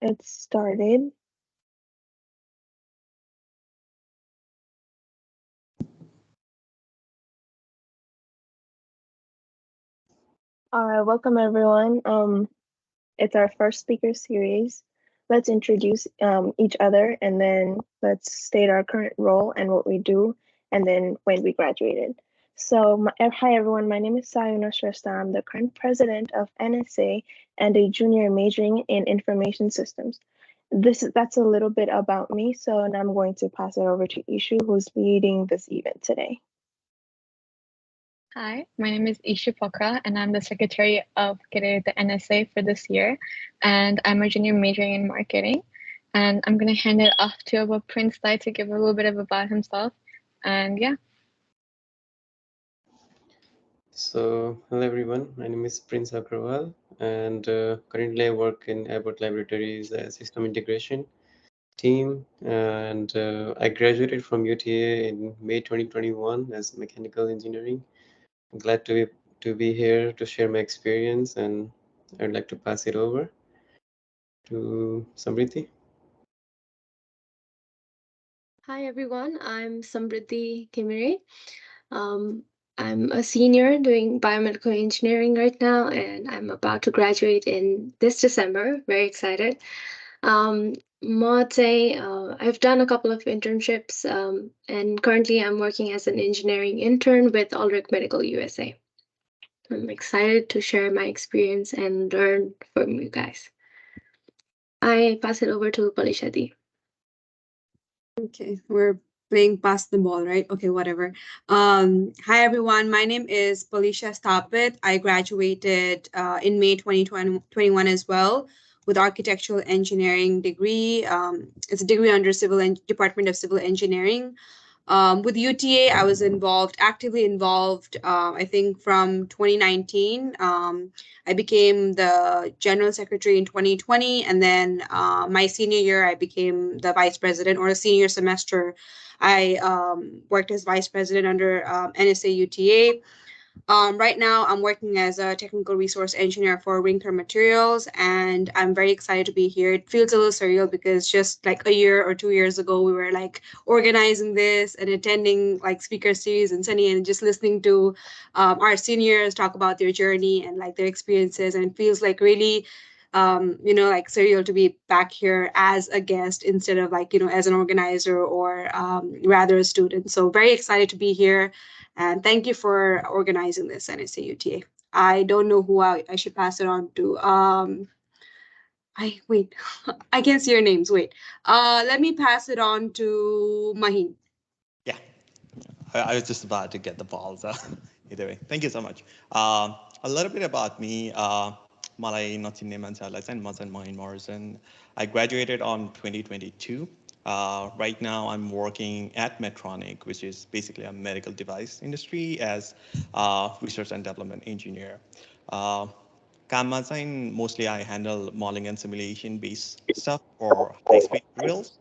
It started. Welcome everyone. It's our first speaker series. Let's introduce each other and then let's state our current role and what we do and then when we graduated. Hi everyone, my name is Sayona Shrestha. I'm the current president of NSA and a junior majoring in information systems. That's a little bit about me. So now I'm going to pass it over to Ishu, who's leading this event today. Hi, my name is Ishu Pokhrel, and I'm the Secretary of Career at the NSA for this year. And I'm a junior majoring in marketing. And I'm going to hand it off to our Prince Dai to give a little bit about himself. And yeah. So, hello everyone, my name is Prince Agrawal, and currently I work in Abbott Laboratories System Integration team, and I graduated from UTA in May 2021 as mechanical engineering. I'm glad to be here to share my experience, and I'd like to pass it over to Samriti. Hi everyone, I'm Samriddhi Kimiri. I'm a senior doing biomedical engineering right now, and I'm about to graduate in this December. Very excited. I've done a couple of internships, and currently I'm working as an engineering intern with Ulrich Medical USA. I'm excited to share my experience and learn from you guys. I pass it over to Palishadi. Okay, we're playing pass the ball, right? Okay, whatever. Hi everyone. My name is Felicia Stopit. I graduated in May 2021 as well with architectural engineering degree. It's a degree under Department of Civil Engineering. With UTA, I was actively involved, I think from 2019. I became the general secretary in 2020. And then my senior year, I became the vice president, or a senior semester. I worked as vice president under NSA UTA. Right now, I'm working as a technical resource engineer for Ringter Materials, and I'm very excited to be here. It feels a little surreal because just like a year or 2 years ago, we were like organizing this and attending like speaker series and sending and just listening to our seniors talk about their journey and like their experiences, and it feels like really like surreal to be back here as a guest instead of like, as an organizer or rather a student. So very excited to be here. And thank you for organizing this NSA UTA. I don't know who I should pass it on to. I can't see your names. Wait. Let me pass it on to Mahin. Yeah, I was just about to get the balls. Either way, thank you so much. A little bit about me. Malay Notinne Mansalasan, Masan Mahin Morrison. I graduated on 2022. Right now, I'm working at Medtronic, which is basically a medical device industry, as research and development engineer. Kamma mostly I handle modeling and simulation based stuff for high-speed drills.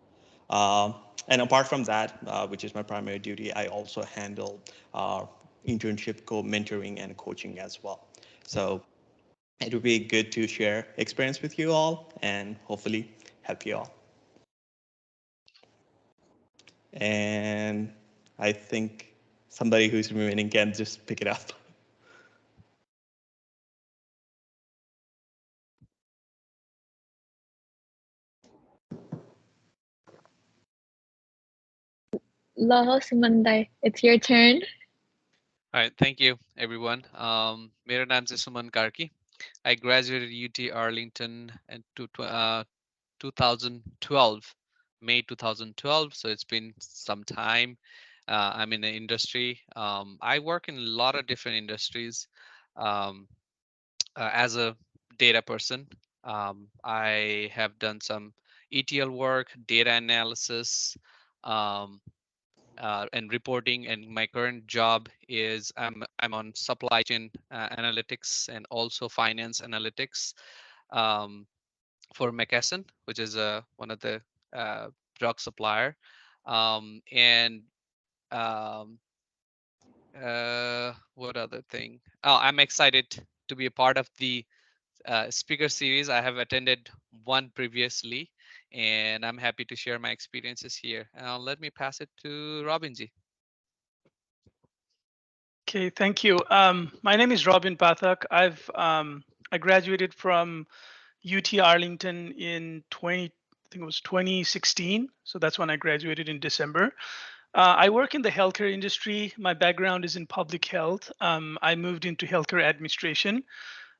Uh, and apart from that, which is my primary duty, I also handle internship mentoring and coaching as well. So it would be good to share experience with you all and hopefully help you all. And I think somebody who's remaining can just pick it up. Laho Sumandai, it's your turn. All right, thank you, everyone. मेरा नाम है सुमन Karki. I graduated UT Arlington in 2012, May 2012. So it's been some time. I'm in the industry. I work in a lot of different industries. Um, as a data person, I have done some ETL work, data analysis, um, and reporting. And my current job is I'm on supply chain analytics and also finance analytics for McKesson, which is one of the drug supplier. And um, what other thing? Oh, I'm excited to be a part of the speaker series. I have attended one previously, and I'm happy to share my experiences here. Let me pass it to Robinji. Okay, thank you. My name is Robin Pathak. I graduated from UT Arlington in I think it was 2016. So that's when I graduated in December. I work in the healthcare industry. My background is in public health. I moved into healthcare administration.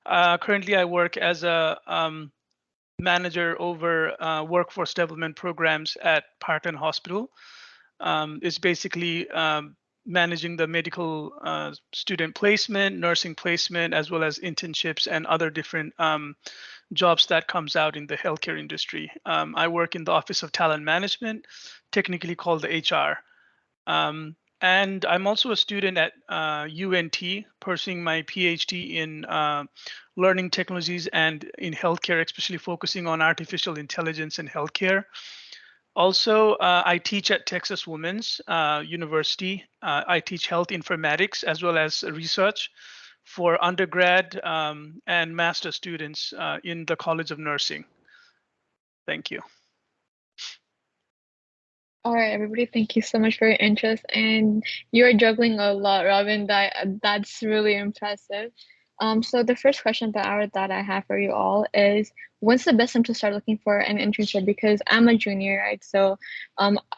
Currently, I work as a manager over workforce development programs at Parkland Hospital. It's basically managing the medical student placement, nursing placement, as well as internships and other different jobs that comes out in the healthcare industry. I work in the Office of Talent Management, technically called the HR. And I'm also a student at UNT, pursuing my PhD in learning technologies and in healthcare, especially focusing on artificial intelligence in healthcare. Also, I teach at Texas Women's University. I teach health informatics as well as research for undergrad and master students in the College of Nursing. Thank you. All right, everybody, thank you so much for your interest. And you're juggling a lot, Robin. That's really impressive. So the first question that I have for you all is, when's the best time to start looking for an internship? Because I'm a junior, right? So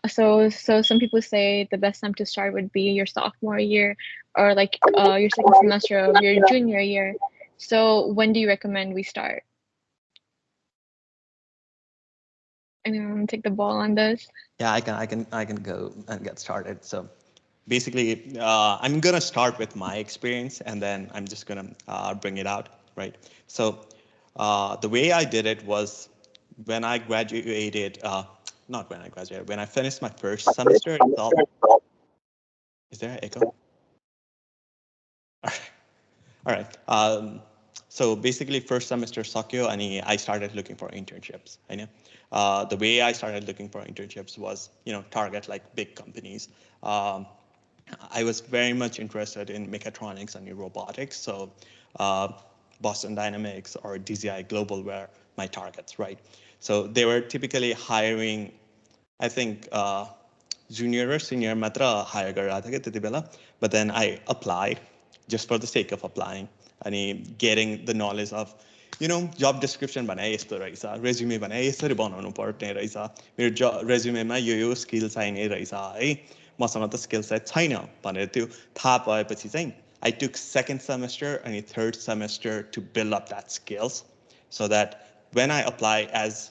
some people say the best time to start would be your sophomore year or like your second semester of your junior year. So when do you recommend we start? Anyone want to take the ball on this? Yeah, I can go and get started. So basically, I'm gonna start with my experience, and then I'm just gonna bring it out, right? So the way I did it was when I graduated, not when I graduated, when I finished my first semester itself. Is there an echo? All right. So basically, first semester Sakyo, and I started looking for internships. I know. The way I started looking for internships was, target like big companies. I was very much interested in mechatronics and robotics, so Boston Dynamics or DZI Global were my targets, right? So they were typically hiring, I think, junior or senior matra hire गरेको थियो त्यति बेला, but then I applied just for the sake of applying and getting the knowledge of job description भने यस्तो रहेछ, resume भने यसरी बनाउनु पर्ने रहेछ, मेरो resumeमा यो स्किल चाहिने रहेछ है, मसँग त स्किल सेट छैन भनेर त्यो थाहा पाएपछि चाहिँ I took second semester and third semester to build up that skills so that when I apply as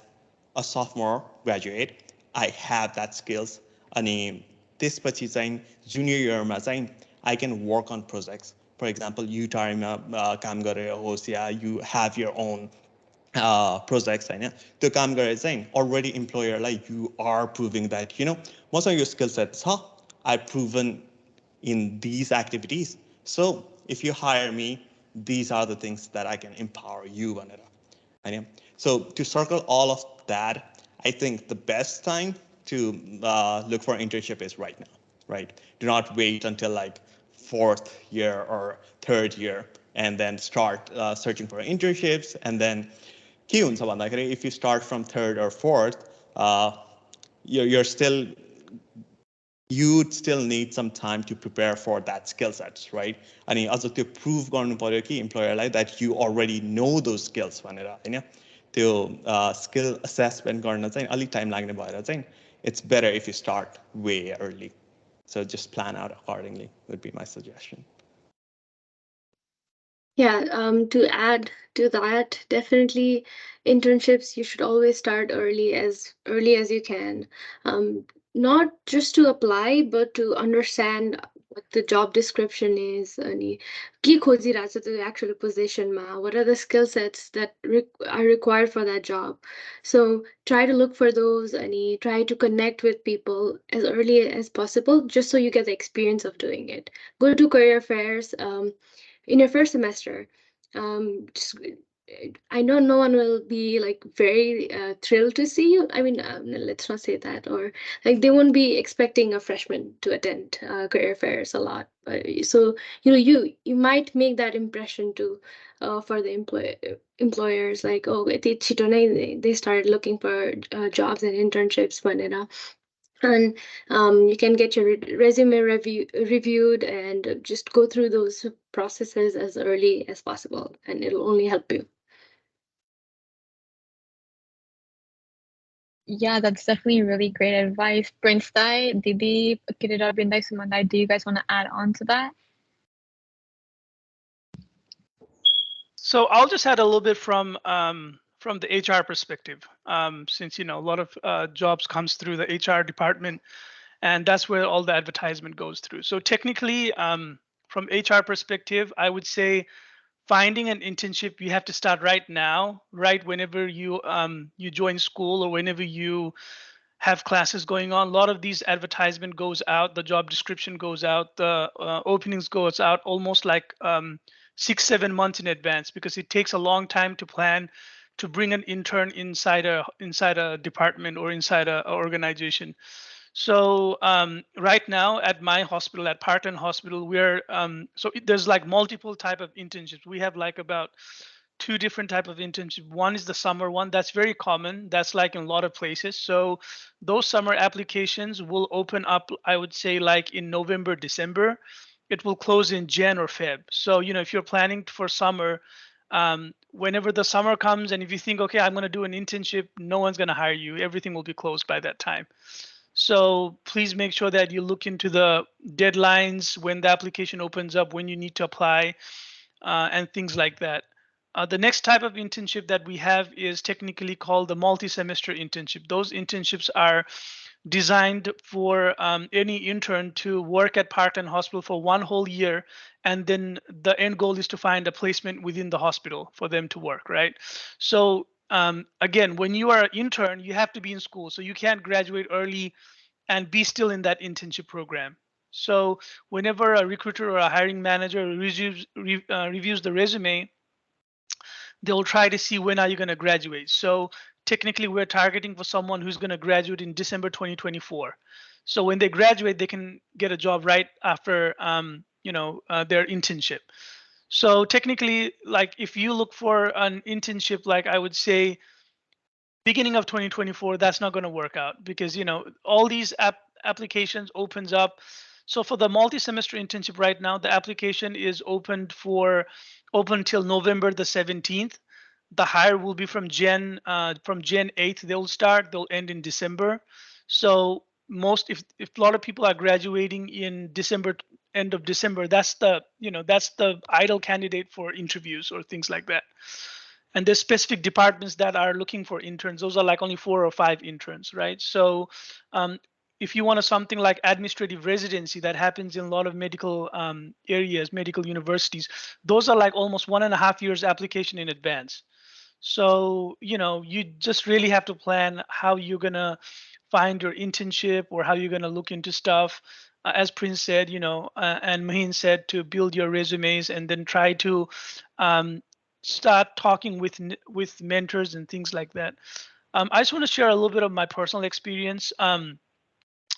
a sophomore graduate, I have that skills. अनि त्यसपछि चाहिँ junior year-मा चाहिँ I can work on projects. For example, UTA-मा काम गरेर होस् या you have your own projects होइन, त्यो काम गरेर चाहिँ already employer-लाई you are proving that मसँग यो skill set छ, I've proven in these activities. So if you hire me, these are the things that I can empower you भनेर. So to circle all of that, I think the best time to look for internship is right now, right? Do not wait until like fourth year or third year and then start searching for internships. And then if you start from third or fourth, you'd still need some time to prepare for that skill sets, right? And also to prove employer like that you already know those skills. To skill assessment time it's better if you start way early. So just plan out accordingly would be my suggestion. Yeah, to add to that, definitely internships, you should always start early as you can. Not just to apply, but to understand what the job description is, अनि के खोजिरहेछ त्यो actual positionमा, what are the skill sets that are required for that job. So try to look for those and try to connect with people as early as possible, just so you get the experience of doing it. Go to career fairs in your first semester. Just I know no one will be like very thrilled to see you. I mean, let's not say that, or like they won't be expecting a freshman to attend career fairs a lot. So you might make that impression to for the employers, like, oh, they started looking for jobs and internships when it and you can get your resume reviewed and just go through those processes as early as possible, and it'll only help you. Yeah, that's definitely really great advice. Prince Dai, Didi, Kirira Bindai, Sumandai, do you guys want to add on to that? So I'll just add a little bit from the HR perspective, since a lot of jobs comes through the HR department, and that's where all the advertisement goes through. So technically, from HR perspective, I would say finding an internship, you have to start right now, right whenever you join school or whenever you have classes going on. A lot of these advertisement goes out, the job description goes out, the openings goes out almost like 6-7 months in advance, because it takes a long time to plan to bring an intern inside a department or inside a organization. So right now at my hospital, at Parton Hospital, we're there's like multiple type of internships. We have like about 2 different type of internship. One is the summer one. That's very common. That's like in a lot of places. So those summer applications will open up, I would say, like in November, December. It will close in Jan or Feb. So if you're planning for summer, whenever the summer comes, and if you think, okay, I'm going to do an internship, no one's going to hire you. Everything will be closed by that time. So please make sure that you look into the deadlines when the application opens up, when you need to apply, and things like that. The next type of internship that we have is technically called the multi-semester internship. Those internships are designed for any intern to work at Parton Hospital for 1 whole year, and then the end goal is to find a placement within the hospital for them to work, right? So again, when you are an intern, you have to be in school, so you can't graduate early and be still in that internship program. So whenever a recruiter or a hiring manager reviews the resume, they'll try to see when are you going to graduate. So technically we're targeting for someone who's going to graduate in December 2024. So when they graduate, they can get a job right after their internship. So technically, like if you look for an internship, like I would say beginning of 2024, that's not going to work out, because all these applications opens up. So for the multi-semester internship right now, the application is open till November the 17th. The hire will be from Jan 8th. They'll start. They'll end in December. So if a lot of people are graduating in December, end of December, that's the ideal candidate for interviews or things like that. And there's specific departments that are looking for interns. Those are like only 4 or 5 interns, right? So if you want something like administrative residency that happens in a lot of medical areas, medical universities, those are like almost 1.5 years application in advance. So you just really have to plan how you're gonna find your internship, or how you're gonna look into stuff. As Prince said, and Mahin said, to build your resumes and then try to start talking with mentors and things like that. I just want to share a little bit of my personal experience. As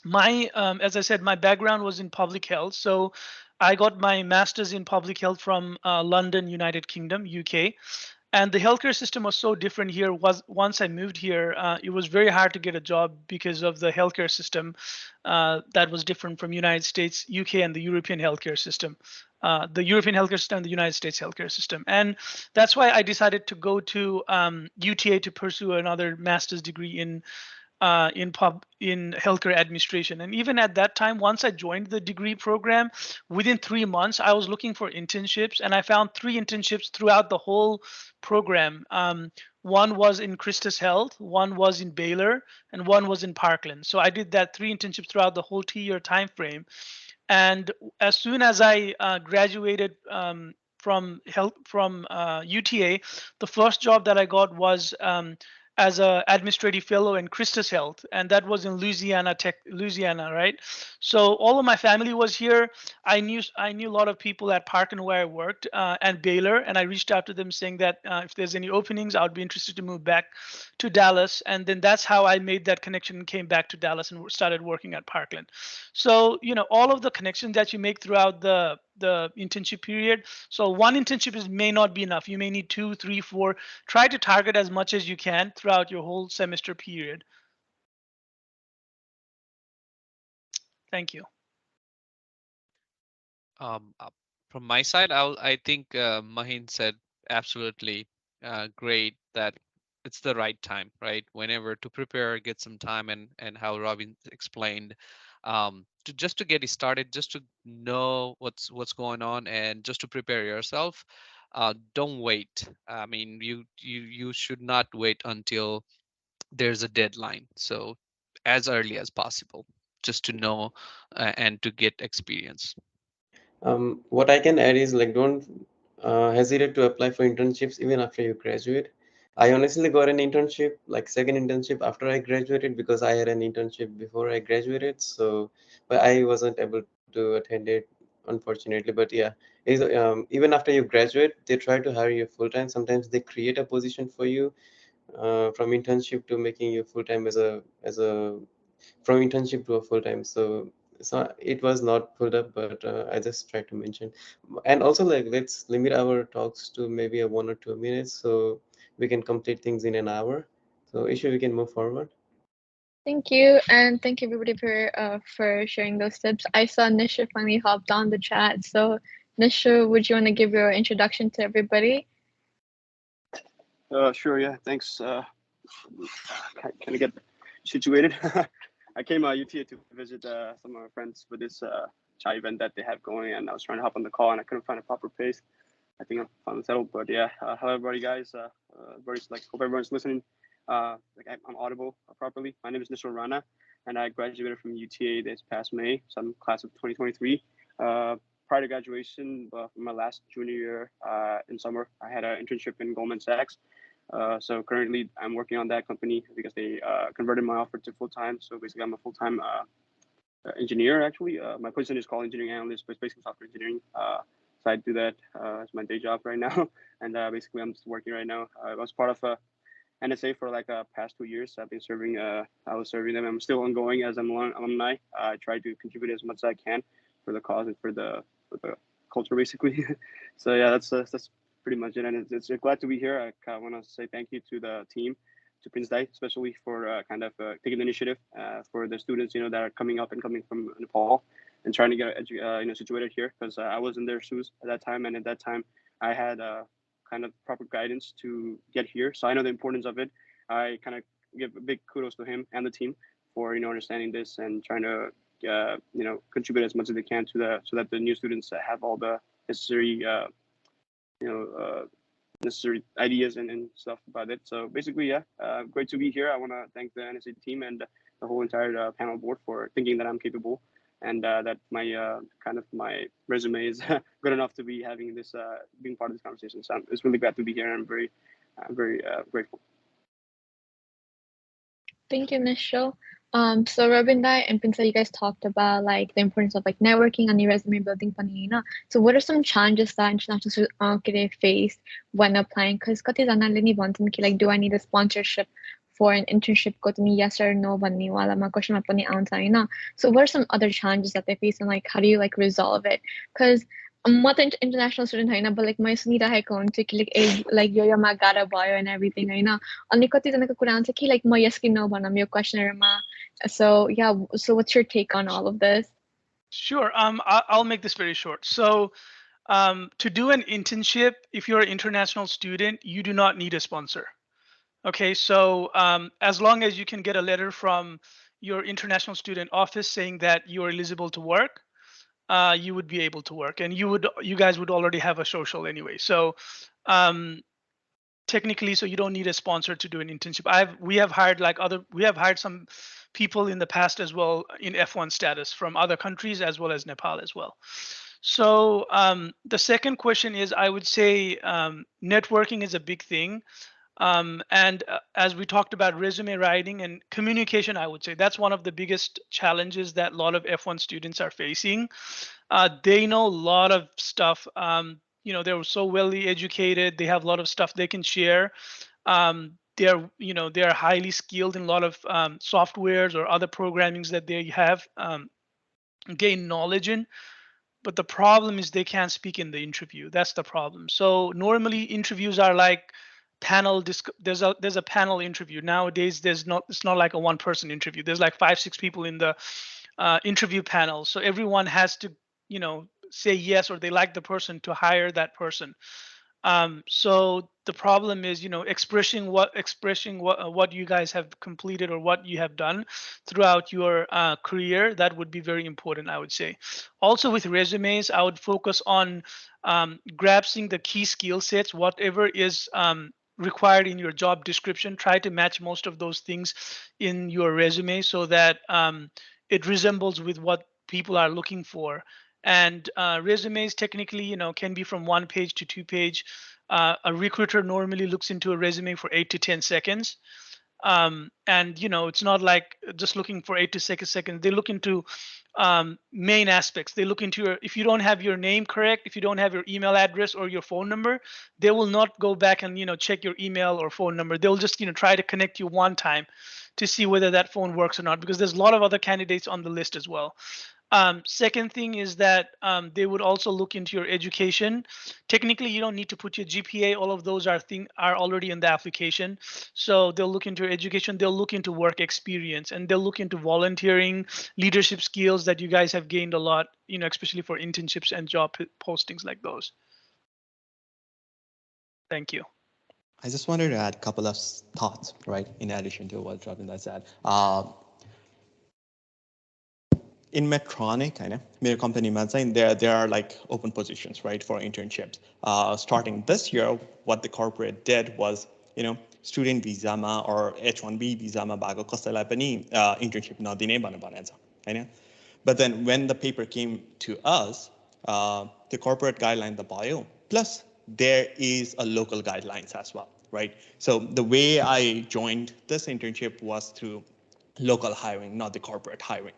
I said, my background was in public health. So I got my master's in public health from London, United Kingdom, UK. And the healthcare system was so different here. Once I moved here, it was very hard to get a job because of the healthcare system that was different from United States, UK, and the European healthcare system. The European healthcare system and the United States healthcare system. And that's why I decided to go to UTA to pursue another master's degree in healthcare administration. And even at that time, once I joined the degree program, within 3 months, I was looking for internships, and I found 3 internships throughout the whole program. One was in Christus Health, one was in Baylor, and one was in Parkland. So I did that 3 internships throughout the whole 2-year time frame. And as soon as I graduated from UTA, the first job that I got was as a administrative fellow in Christus Health, and that was in Louisiana, right? So all of my family was here. I knew a lot of people at Parkland where I worked and Baylor, and I reached out to them saying that if there's any openings, I would be interested to move back to Dallas. And then that's how I made that connection and came back to Dallas and started working at Parkland. So all of the connections that you make throughout the internship period. So one internship may not be enough. You may need 2, 3, 4. Try to target as much as you can throughout your whole semester period. Thank you. From my side, I think Mahin said absolutely great that it's the right time, right? Whenever to prepare, get some time, and how Robin explained, just to get it started, just to know what's going on, and just to prepare yourself. Don't wait. I mean, you should not wait until there's a deadline. So as early as possible, just to know and to get experience. What I can add is like don't hesitate to apply for internships even after you graduate. I honestly got an internship, like second internship after I graduated because I had an internship before I graduated. So, but I wasn't able to attend it unfortunately. But yeah, even after you graduate, they try to hire you full time. Sometimes they create a position for you from internship to making you full time as a from internship to a full time. So it was not pulled up, but I just tried to mention. And also like let's limit our talks to maybe a 1 or 2 minutes so we can complete things in an hour. So Ishu, we can move forward. Thank you, and thank you everybody for sharing those tips. I saw Nisha finally hopped on the chat. So Nisha, would you want to give your introduction to everybody? Sure, yeah, thanks. Can I get situated? I came UTA to visit some of my friends for this chai event that they have going, and I was trying to hop on the call and I couldn't find a proper place. I think I'm finally settled, but yeah, hello everybody, guys. Hope everyone's listening. I'm audible properly. My name is Nishal Rana, and I graduated from UTA this past May, so I'm class of 2023. Prior to graduation, my last junior year in summer, I had an internship in Goldman Sachs. So currently I'm working on that company because they converted my offer to full-time. So basically I'm a full-time engineer actually. My position is called engineering analyst, but it's basically software engineering. So I do that as my day job right now. And basically I'm just working right now. I was part of NSA for like past 2 years. I've been serving, I was serving them. I'm still ongoing as an alumni. I try to contribute as much as I can for the cause and for the culture basically. So yeah, that's pretty much it. And it's glad to be here. I want to say thank you to the team, to Prince Dai, especially for taking the initiative for the students, that are coming from Nepal and trying to get situated here, because I was in their shoes at that time, and at that time I had kind of proper guidance to get here, so I know the importance of it. I kind of give a big kudos to him and the team for understanding this and trying to contribute as much as they can to so that the new students have all the necessary necessary ideas and stuff about it. So basically, yeah, great to be here. I want to thank the NSA team and the whole entire panel board for thinking that I'm capable, and that my my resume is good enough to be having this being part of this conversation. So it's really glad to be here, and I'm very grateful. Thank you, Nishal. So Robin and Pinsa, you guys talked about like the importance of like networking and your resume building panina. So what are some challenges that international students face when applying? Because kati janale ni bhantan ki like, do I need a sponsorship for an internship? Ko tumi yes or no bhanne wala ma question ma pani aunछ Hahn. So what are some other challenges that they face, and like how do you like resolve it? Because म त international student Hahn, but like मैले सुनिरहेको हुन्छु कि like Yoma गाह्रो भयो and everything हैन. अनि कतिजनाको कुरा हुन्छ कि like म yes कि no भनम yo questionnaire-मा. So yeah, so what's your take on all of this? Sure. I'll make this very short. So to do an internship, if you're an international student, you do not need a sponsor. Okay, so as long as you can get a letter from your international student office saying that you're eligible to work, you would be able to work, and you guys would already have a social anyway. So technically, so you don't need a sponsor to do an internship. We have hired some people in the past as well in F1 status from other countries as well as Nepal as well. So the second question is, I would say networking is a big thing. And as we talked about resume writing and communication, I would say that's one of the biggest challenges that a lot of F1 students are facing. They know a lot of stuff. They're so well educated. They have a lot of stuff they can share. They're highly skilled in a lot of softwares or other programmings that they have gained knowledge in. But the problem is they can't speak in the interview. That's the problem. So normally interviews are like there's a panel interview. Nowadays it's not like a one person interview. There's like 5-6 people in the interview panel. So everyone has to say yes or they like the person to hire that person. So the problem is, expressing what you guys have completed or what you have done throughout your career. That would be very important, I would say. Also with resumes, I would focus on grasping the key skill sets, whatever is required in your job description. Try to match most of those things in your resume so that it resembles with what people are looking for. And resumes technically, can be from 1 page to 2 page. A recruiter normally looks into a resume for 8 to 10 seconds. And it's not like just looking for 8 to 6 seconds. They look into main aspects. They look into if you don't have your name correct, if you don't have your email address or your phone number, they will not go back and check your email or phone number. They'll just try to connect you one time to see whether that phone works or not, because there's a lot of other candidates on the list as well. Second thing is that they would also look into your education. Technically, you don't need to put your GPA. All of those are already in the application. So they'll look into your education. They'll look into work experience, and they'll look into volunteering, leadership skills that you guys have gained a lot, especially for internships and job postings like those. Thank you. I just wanted to add a couple of thoughts, right, in addition to what Ravinder said. In Medtronic, my company, there are like open positions, right, for internships. Starting this year, what the corporate did was, student visa ma or H1B visa ma bago kasaiलाई पनि internship नदिने भनेको छ, But then when the paper came to us, the corporate guideline the bio, plus there is a local guidelines as well, right? So the way I joined this internship was through local hiring, not the corporate hiring.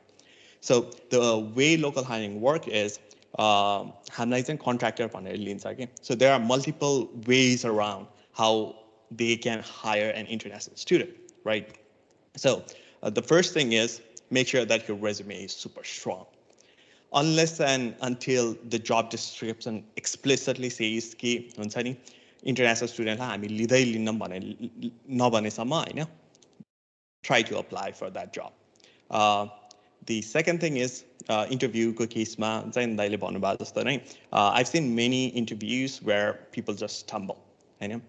So the way local hiring work is, हामीलाई चाहिँ contractor भनेर लिन्छ के. So there are multiple ways around how they can hire an international student, right? So the first thing is make sure that your resume is super strong. Unless and until the job description explicitly says कि हुन्छ नि international studentलाई हामी लिँदै लिन्नौँ भने नभनेसम्म हैन, try to apply for that job. The second thing is interview ko case ma चाहिँ दाइले भन्नुभयो जस्तो नै I've seen many interviews where people just stumble, Hahn.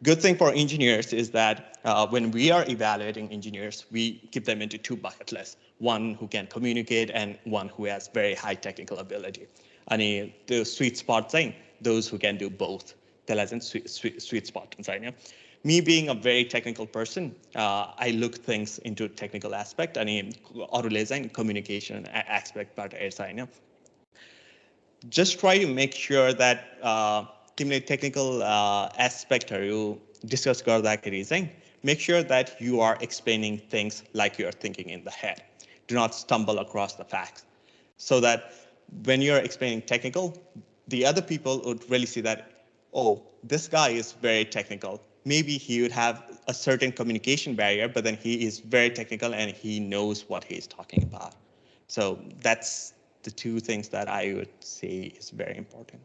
Good thing for engineers is that when we are evaluating engineers, we keep them into two bucket lists. One who can communicate and one who has very high technical ability. And the sweet spot thing, those who can do both. That is sweet spot. Me being a very technical person, I look things into technical aspect and communication aspect part. Just try to make sure that technical aspect you discuss make sure that you are explaining things like you're thinking in the head. Do not stumble across the facts. So that when you're explaining technical, the other people would really see that, oh, this guy is very technical. Maybe he would have a certain communication barrier, but then he is very technical and he knows what he's talking about. So that's the two things that I would say is very important.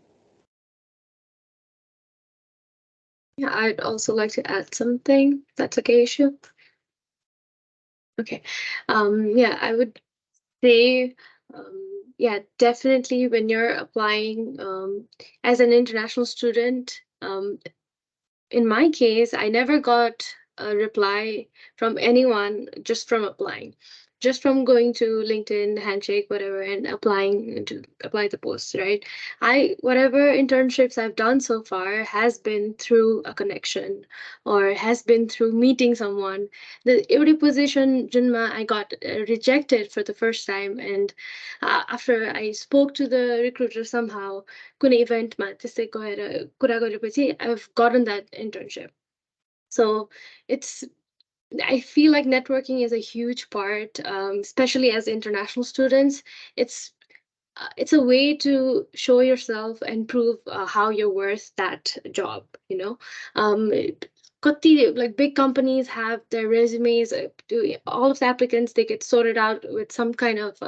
Yeah, I'd also like to add something. That's okay, Ishu? Okay. Yeah, I would say, yeah, definitely when you're applying as an international student, in my case, I never got a reply from anyone just from applying. Just from going to LinkedIn, Handshake, whatever, and applying to apply the posts, right? Whatever internships I've done so far has been through a connection or has been through meeting someone. The every position, Junma, I got rejected for the first time, and after I spoke to the recruiter somehow, कुनै event मा त्यसै गएर कुरा गरेपछि I've gotten that internship. So it's I feel like networking is a huge part, especially as international students. It's a way to show yourself and prove how you're worth that job. Like big companies have their resumes. All of the applicants, they get sorted out with some kind of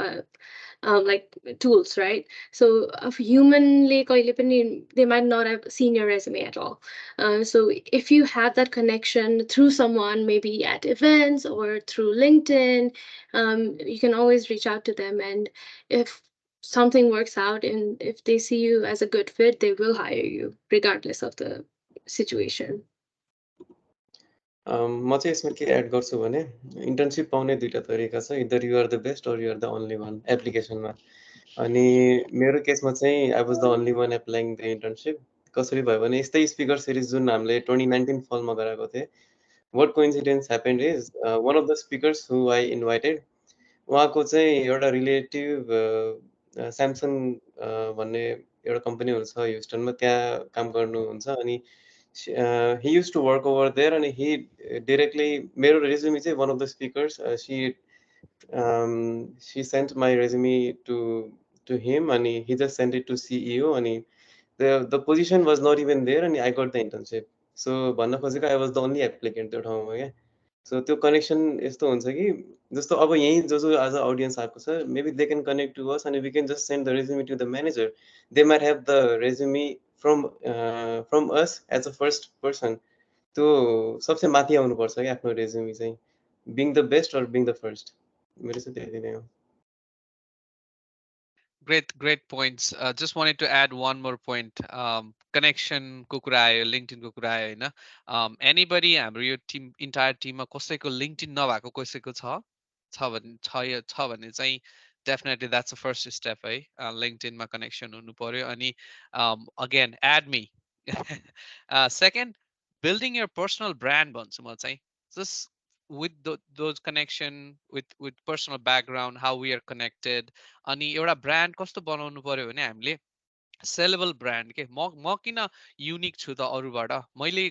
like tools, right? So of humanly, they might not have seen your resume at all. So if you have that connection through someone, maybe at events or through LinkedIn, you can always reach out to them. And if something works out and if they see you as a good fit, they will hire you regardless of the situation. म चाहिँ यसमा के add गर्छु भने internship पाउने दुईटा तरिका छ, either you are the best or you are the only one एप्लिकेसनमा। अनि मेरो केसमा चाहिँ I was the only one applying the internship. कसरी भयो भने यस्तै स्पिकर सिरिज जुन हामीले 2019 फलमा गराएको थिएँ, what coincidence happened is one of the speakers who I invited, उहाँको चाहिँ एउटा रिलेटिभ स्यामसङ भन्ने एउटा कम्पनी हुन्छ ह्युस्टनमा, त्यहाँ काम गर्नुहुन्छ। अनि he used to work over there and he directly मेरो resume चाहिँ one of the speakers she sent my resume to him and he just sent it to CEO and the position was not even there and I got the internship. So भन्न खोजेको I was the only applicant त्यो ठाउँमा क्या। सो त्यो connection यस्तो हुन्छ कि जस्तो अब यहीँ जो आज अडियन्स आएको छ, maybe they can connect to us and we can just send the resume to the manager. They might have the resume from us as a first person. त्यो सबसे माथि आउनुपर्छ क्या आफ्नो रेज्युमी चाहिँ, being the best or being the first. मेरो चाहिँ त्यति नै हो। Great points. Just wanted to add one more point. Connection को कुरा आयो, LinkedIn को कुरा आयो हैन। Anybody हाम्रो यो टिम इन्टायर टिममा कसैको LinkedIn नभएको कसैको छ भने चाहिँ definitely that's the first step है। LinkedIn मा कनेक्सन हुनु पर्यो। अनि again add me. Second, building your personal brand भन्छु म चाहिँ। Just with those connection with personal background, how we are connected, अनि एउटा ब्रान्ड कस्तो बनाउनु पर्यो भने हामीले सेलेबल ब्रान्ड के म किन युनिक छु त अरूबाट, मैले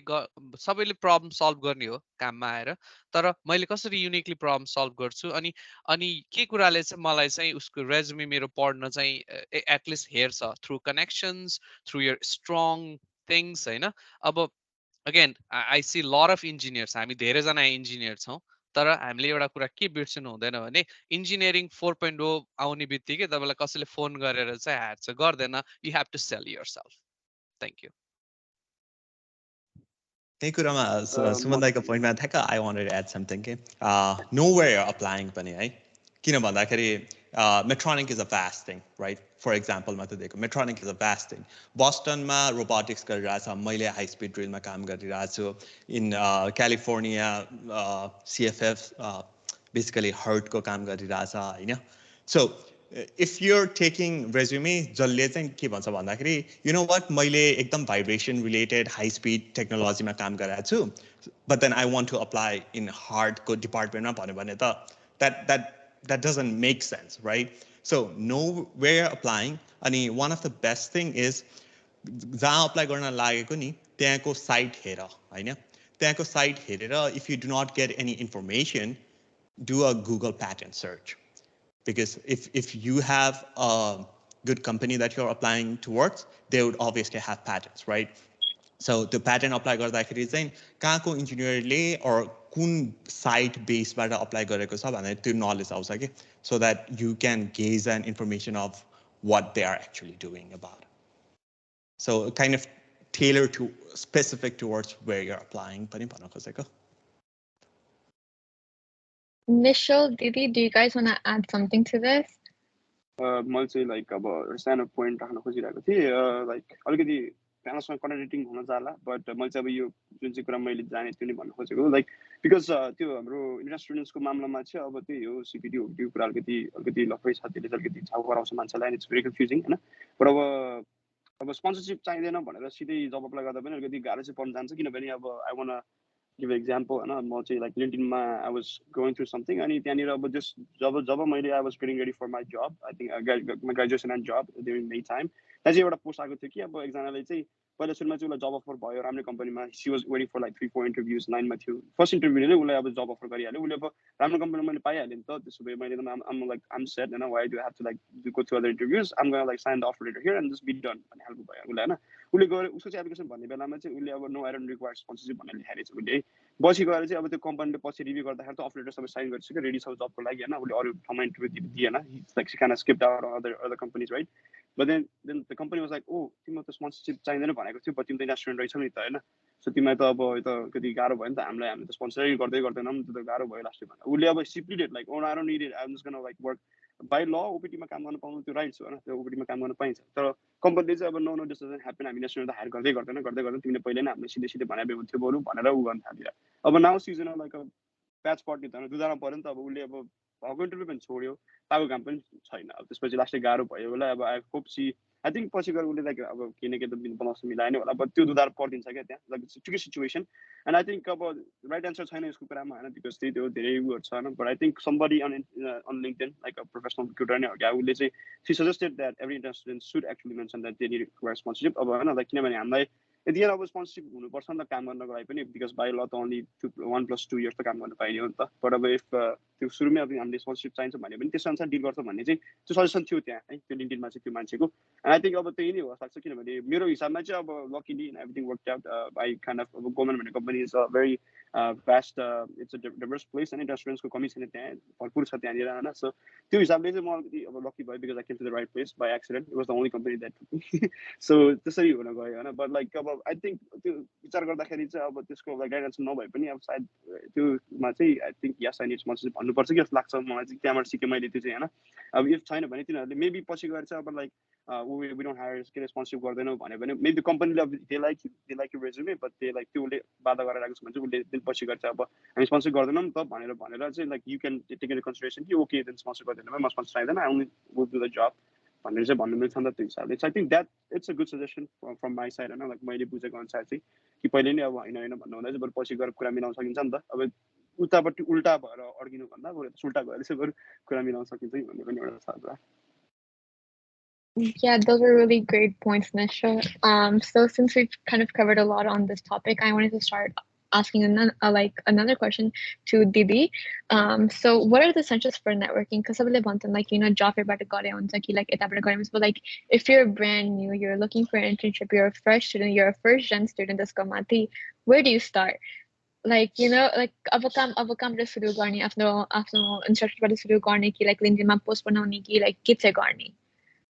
सबैले प्रब्लम सल्भ गर्ने हो काममा आएर, तर मैले कसरी युनिकली प्रब्लम सल्भ गर्छु अनि के कुराले चाहिँ मलाई चाहिँ उसको रेज्युमे मेरो पढ्न चाहिँ एटलिस्ट least through connections, through your strong things हैन। अब again I C lot of engineers, हामी धेरैजना इन्जिनियर छौँ, तर हामीले एउटा कुरा के बिर्सिनु हुँदैन भने इन्जिनियरिङ 4.0 आउने बित्तिकै तपाईँलाई कसैले फोन गरेर चाहिँ हायर चाहिँ गर्दैन। You have to sell yourself. Thank you. त्यही कुरामा सुमन दाइको पोइन्टमा ठ्याक्क I wanted to add something के नो वेयर अप्लाइङ पनि है। किन भन्दाखेरि Medtronic is a vast thing right. For example मात्रै दिएको, Medtronic is a vast thing. बस्टनमा रोबोटिक्स गरिरहेछ, मैले हाई स्पिड ड्रिलमा काम गरिरहेको छु। इन क्यालिफोर्निया CFF बेसिकली हर्टको काम गरिरहेछ होइन। So if you're taking resume जसले चाहिँ के भन्छ भन्दाखेरि यु नो वाट, मैले एकदम भाइब्रेसन रिलेटेड हाई स्पिड टेक्नोलोजीमा काम गरेको छु, but then I want to apply in हार्टको डिपार्टमेन्टमा भन्यो भने त that doesn't make sense, right? So know where you're applying. And one of the best thing is जहाँ अप्लाई गर्न लागेको नि त्यहाँको साइट हेर होइन। त्यहाँको साइट हेरेर if you do not get any information, do a Google patent search. Because if you have a good company that you're applying towards, they would obviously have patents, right? So the patent apply गर्दाखेरि चाहिँ कहाँको इन्जिनियरले or कुन site बेसबाट apply गरेको छ भनेर त्यो knowledge आउँछ कि, so that you can gaze an information of what they are actually doing about it. So kind of tailor to specific towards where you're applying पनि भन्न खोजेको। Nishal, Didi, do you guys want to add something to this? मैले चाहिँ like अब सानो point राख्न खोजिरहेको थिएँ, लाइक अलिकति प्यानलसँग कन्ट्राडिक्टिङ हुन जाला, बट मैले चाहिँ अब यो जुन चाहिँ कुरा मैले जाने त्यो नै भन्न खोजेको, लाइक बिकज त्यो हाम्रो इन्टरनेसनल स्टुडेन्ट्सको मामलामा चाहिँ अब त्यही हो सिपिटी हो त्यो कुरा अलिकति लफै छ, त्यसले चाहिँ अलिकति छाउ गराउँछ मान्छेलाई, एन्ड इट्स भेरी कन्फ्युजिङ होइन। बट अब स्पोन्सरसिप चाहिँदैन भनेर सिधै जब अप्लाई गर्दा पनि अलिकति गाह्रो चाहिँ पर्न जान्छ, किनभने अब आई वान गिभ एक्जाम्पल होइन। म चाहिँ लाइक लिङ्क्डइनमा I was going through something, अनि त्यहाँनिर अब जस्ट जब मैले I was getting ready for my job, I think my graduation and job during my time, त्यहाँ चाहिँ एउटा पोस्ट आएको थियो कि अब एकजनाले चाहिँ पहिला सुरुमा चाहिँ उसलाई जब अफर भयो राम्रै कम्पनीमा she was waiting for like 3-4 interviews लाइनमा थियो फर्स्ट इन्टरभ्यूले नै उसलाई अब जब अफर गरिहाल्यो उसले अब राम्रो कम्पनीमा मैले पाइहालेँ नि त त्यसो भए मैले आम लाइक आम सेट हैन why do have to like go to other interviews um gonna like sign the offer letter here and just be done भन्ने खालको भयो उसले हैन उसले गएर उसको चाहिँ एप्लिकेसन भन्ने बेलामा चाहिँ उसले अब no I don't require sponsorship भनेर लेखेर चाहिँ उसले पछि गएर चाहिँ अब त्यो कम्पनीले पछि रिभ्यू गर्दाखेरि त अफर लेटर सबै साइन गरिसक्यो रेडी छ जबको लागि हैन उसले अरू ठाउँमा इन्टरभ्यू दिएन like she kind of skipped out other companies right but then the company was like oh तिम्रो त स्पोन्सरसिप चाहिँदैन भनेको थियो बट तिमी त इन्डस्ट्रियल रहेछौ नि त हैन सो तिमीलाई त अब यो त कति गाह्रो भयो नि त हामीलाई हामी त स्पोन्सरै गर्दै गर्दैनौँ त्यो त गाह्रो भयो लास्टै भनेर उसले अब simply that like oh I don't need it I am just gonna like work by ल ओपिटीमा काम गर्न पाउनु त्यो राइट्स हो होइन त्यो ओपिटीमा काम गर्न पाइन्छ तर कम्पनीले चाहिँ अब no no this doesn't happen हामी नेसनल त हायर गर्दै गर्दैन तिमीले पहिले नै हामीले सिधै सिधै भने थियो बरु भनेर ऊ गर्न थाल्यो अब नाउ सिजन लाइक प्याच पर्ने त दुधामा पऱ्यो नि त अब उसले अब भएको इन्टरभ्यू पनि छोड्यो पाएको काम पनि छैन अब त्यसपछि लास्टै गाह्रो भयो उसलाई अब I hope C I think पछि गएर उसले लाइक अब केही न केही त बनाउँछ मिलाएन होला बट त्यो दुधार परिदिन्छ क्या त्यहाँ लाइक ठिकै सिचुएसन एन्ड आई थिङ्क अब राइट एन्सर छैन यसको कुरामा होइन बिकज त्यही त्यो धेरै उयोहरू छ होइन but I think somebody on LinkedIn like a professional recruiter नै हो क्या उसले चाहिँ she suggested that every inter student should actually mention that they need require sponsorship अब होइन लाइक किनभने हामीलाई यतिखेर अब स्पोन्सरसिप हुनुपर्छ नि त काम गर्नको लागि पनि बिकज बाई ल त ओन्ली 1+2 इयर्स त काम गर्न पाइने हो नि त बट अब इफ त्यो सुरुमै अब हामीले स्पोन्सरसिप चाहिन्छ भने पनि त्यस अनुसार डिल गर्छ भन्ने चाहिँ त्यो सजेसन थियो त्यहाँ है त्यो लिङ्कडिनमा चाहिँ त्यो मान्छेको एन्ड आई थिङ्क अब त्यही नै हो सक्छ किनभने मेरो हिसाबमा चाहिँ अब luckily everything work out by kind of अब गभर्मेन्ट भन्ने company is a very vast it's a diverse place होइन इन्डस्ट्रियल्सको कमी छैन त्यहाँ भरपुर छ त्यहाँनिर होइन सो त्यो हिसाबले चाहिँ म अलिकति अब लकी भयो because I came to the right place by accident it was the only company that so त्यसरी हुन गयो होइन बट लाइक अब आई थिङ्क त्यो विचार गर्दाखेरि चाहिँ अब त्यसको लाइक गाइडेन्स नभए पनि अब सायद त्योमा चाहिँ I think yes I need sponsorship भन्नुपर्छ कि जस्तो लाग्छ मलाई चाहिँ त्यहाँबाट सिकेँ मैले त्यो चाहिँ होइन अब इफ छैन भने तिनीहरूले मेबी पछि गएर चाहिँ अब लाइक वी डोन्ट हायर के स्पोन्सरसिप गर्दैनौँ भन्यो भने मेबी कम्पनीले अब they like you resume but they like त्यो उसले बाधा गरेर राखेको छ भने चाहिँ उसले दिन पछि गएर चाहिँ अब हामी स्पोन्सर गर्दैनौँ त भनेर चाहिँ like you can take in consideration कि ओके देन स्पोन्सर गर्दैन म स्पोन्सर चाहिँदैन I only will do the job भनेर चाहिँ भन्नु मिल्छ नि त त्यो हिसाबले so I think that it's a good suggestion from my side होइन लाइक मैले बुझेको अनुसार चाहिँ कि पहिले नै अब होइन भन्नु हुँदा चाहिँ बरु पछि गएर कुरा मिलाउन सकिन्छ नि त अब उतापट्टि उल्टा भएर अड्किनु भन्दा बरु उल्टा भएर चाहिँ बरु कुरा मिलाउन सकिन्छ कि भन्ने पनि एउटा छ। Yeah, those are really great points, Nisha. So since we've kind of covered a lot on this topic, I wanted to start asking another question to Didi. So what are the essentials for networking? Because like, you know, job about but like if you're brand new, you're looking for an internship, you're a fresh student, you're a first gen student, where do you start? Like, you know, like अब काम सुरु गर्ने आफ्नो इन्स्ट्रक्टरबाट सुरु गर्ने कि like LinkedIn मा post बनाउने कि like के चाहिँ गर्ने?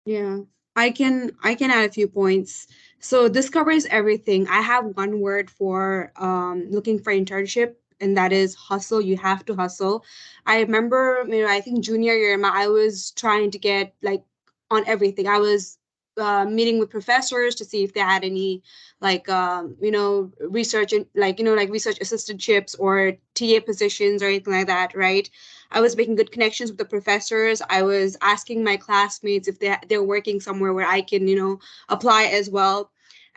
Yeah, I can add a few points. So this covers everything. I have one word for looking for internship, and that is hustle. You have to hustle. I remember, you know, I think junior year, I was trying to get like on everything. I was meeting with professors to see if they had any like you know, research and like, you know, like research assistantships or TA positions or anything like that, right? I was making good connections with the professors. I was asking my classmates if they're working somewhere where I can, you know, apply as well.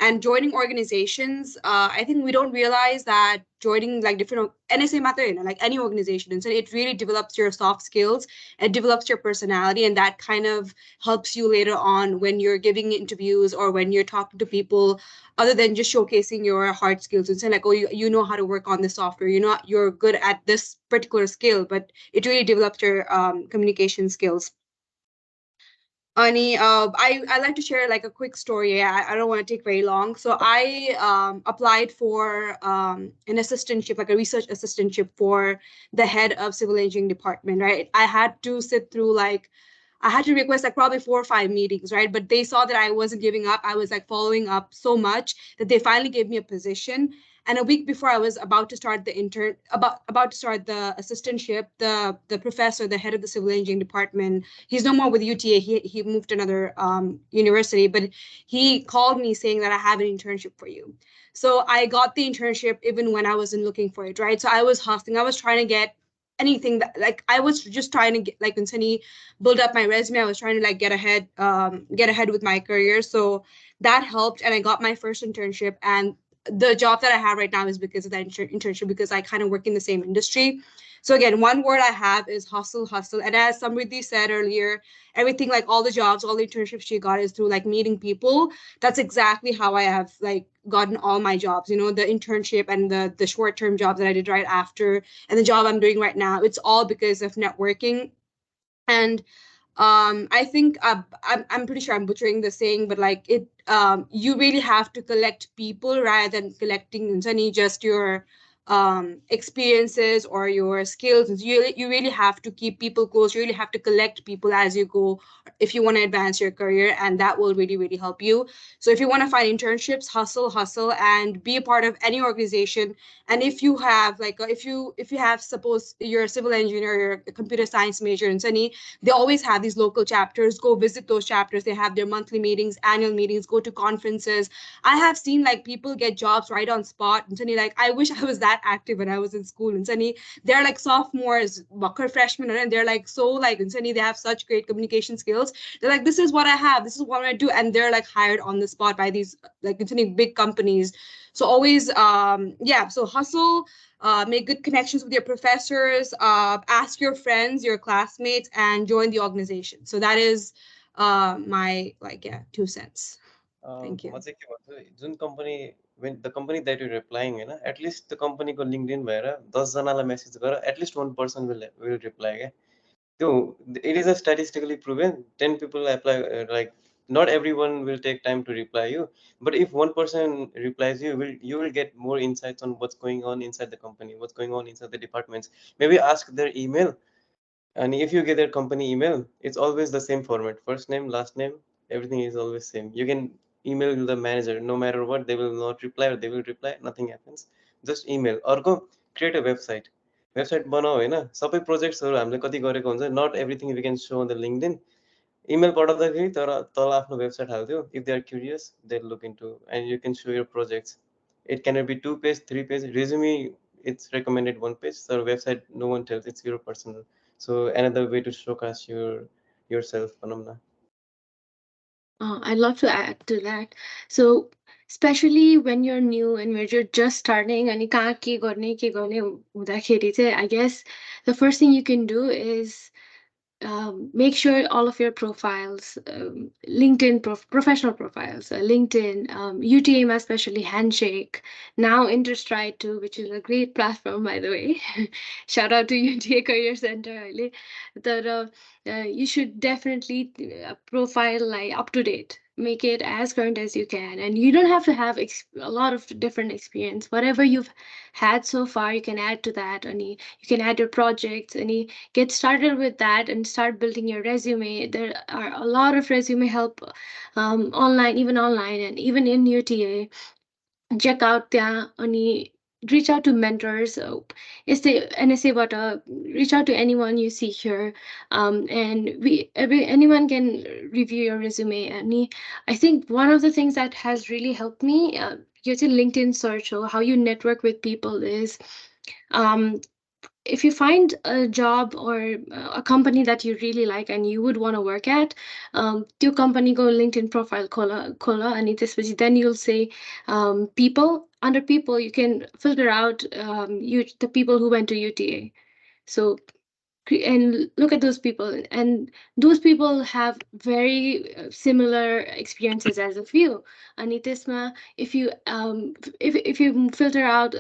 And joining organizations, I think we don't realize that joining like different NSA matter, you know, like any organization, and so it really develops your soft skills, it develops your personality, and that kind of helps you later on when you're giving interviews or when you're talking to people, other than just showcasing your hard skills and saying like, oh, you know how to work on this software, you know, you're good at this particular skill, but it really develops your communication skills. Ani, I like to share like a quick story. I don't want to take very long. So I applied for an assistantship, like a research assistantship for the head of civil engineering department, right? I had to sit through like, I had to request like probably 4 or 5 meetings, right? But they saw that I wasn't giving up. I was like following up so much that they finally gave me a position. And a week before I was about to start the about to start the assistantship, the professor, the head of the civil engineering department, he's no more with UTA. He moved to another university, but he called me saying that I have an internship for you. So I got the internship even when I wasn't looking for it, right? So I was hustling. I was trying to get anything that like I was just trying to get like when Sunny build up my resume, I was trying to like get ahead with my career. So that helped, and I got my first internship. And the job that I have right now is because of that internship, because I kind of work in the same industry. So again, one word I have is hustle, hustle. And as Samriddhi said earlier, everything, like all the jobs, all the internships she got is through like meeting people. That's exactly how I have like gotten all my jobs, you know, the internship and the short-term job that I did right after, and the job I'm doing right now. It's all because of networking. And I think I'm pretty sure I'm butchering the saying, but like it you really have to collect people rather than collecting just your experiences or your skills. You really have to keep people close. You really have to collect people as you go if you want to advance your career, and that will really, really help you. So if you want to find internships, hustle and be a part of any organization. And if you have like if you have, suppose you're a civil engineer, you're a computer science major in Sunny, they always have these local chapters. Go visit those chapters. They have their monthly meetings, annual meetings, go to conferences. I have seen like people get jobs right on spot. And Sunny, like, I wish I was that active when I was in school. And Sunny, they're like sophomores, freshmen, and they're like so like, and Sunny, they have such great communication skills. They're like, this is what I have, this is what I do. And they're like hired on the spot by these like Sunny big companies. So always yeah, so hustle, make good connections with your professors, ask your friends, your classmates, and join the organization. So that is my like, yeah, 2 cents. Thank you. म चाहिँ के भन्छु जुन company when the company that you're applying हैन at least त्यो कम्पनीको लिङ्क्डइन भएर 10 जनालाई मेसेज गर एटलिस्ट 1 person will reply क्या त्यो it is a statistically proven 10 people apply like not everyone will take time to reply you, but if 1 person replies you will get more insights on what's going on inside the company, what's going on inside the departments. Maybe ask their email, and if you get their company email, it's always the same format: first name, last name, everything is always same. You can email the manager no matter what, they will not reply or they will reply, nothing happens. Just email or go create a website बनाऊ हैन सबै प्रोजेक्ट्सहरु हामीले कति गरेको हुन्छ, not everything we can show on the LinkedIn. Email पठाउँदाखेरि तर तल आफ्नो website हाल्दियो, if they are curious they'll look into and you can show your projects. It cannot be 2 page 3 page resume, it's recommended 1 page. So website no one tells, it's your personal. So another way to showcase yourself, Panamna. I'd love to add to that. So, especially when you're new and when you're just starting, अनि कहाँ के गर्ने हुँदाखेरि चाहिँ, I guess the first thing you can do is make sure all of your profiles, LinkedIn professional profiles, LinkedIn, UTA especially Handshake, now Interstride too, which is a great platform by the way. Shout out to UTA Career Center. अहिले तर you should definitely profile like up to date. Make it as current as you can, and you don't have to have a lot of different experience. Whatever you've had so far, you can add to that, and you can add your projects, and you get started with that and start building your resume. There are a lot of resume help online, and even in UTA. Check out there, अनि reach out to mentors. यस्तै NSA बाट reach out to anyone you see here, and anyone can review your resume. And I think one of the things that has really helped me, your LinkedIn search or how you network with people is, if you find a job or a company that you really like and you would want to work at, त्यो companyको LinkedIn profile खोला अनि त्यसपछि then you'll say people. Under people, you can filter out the people who went to UTA. So and look at those people, and those people have very similar experiences as of you. अनि त्यसमा if you filter out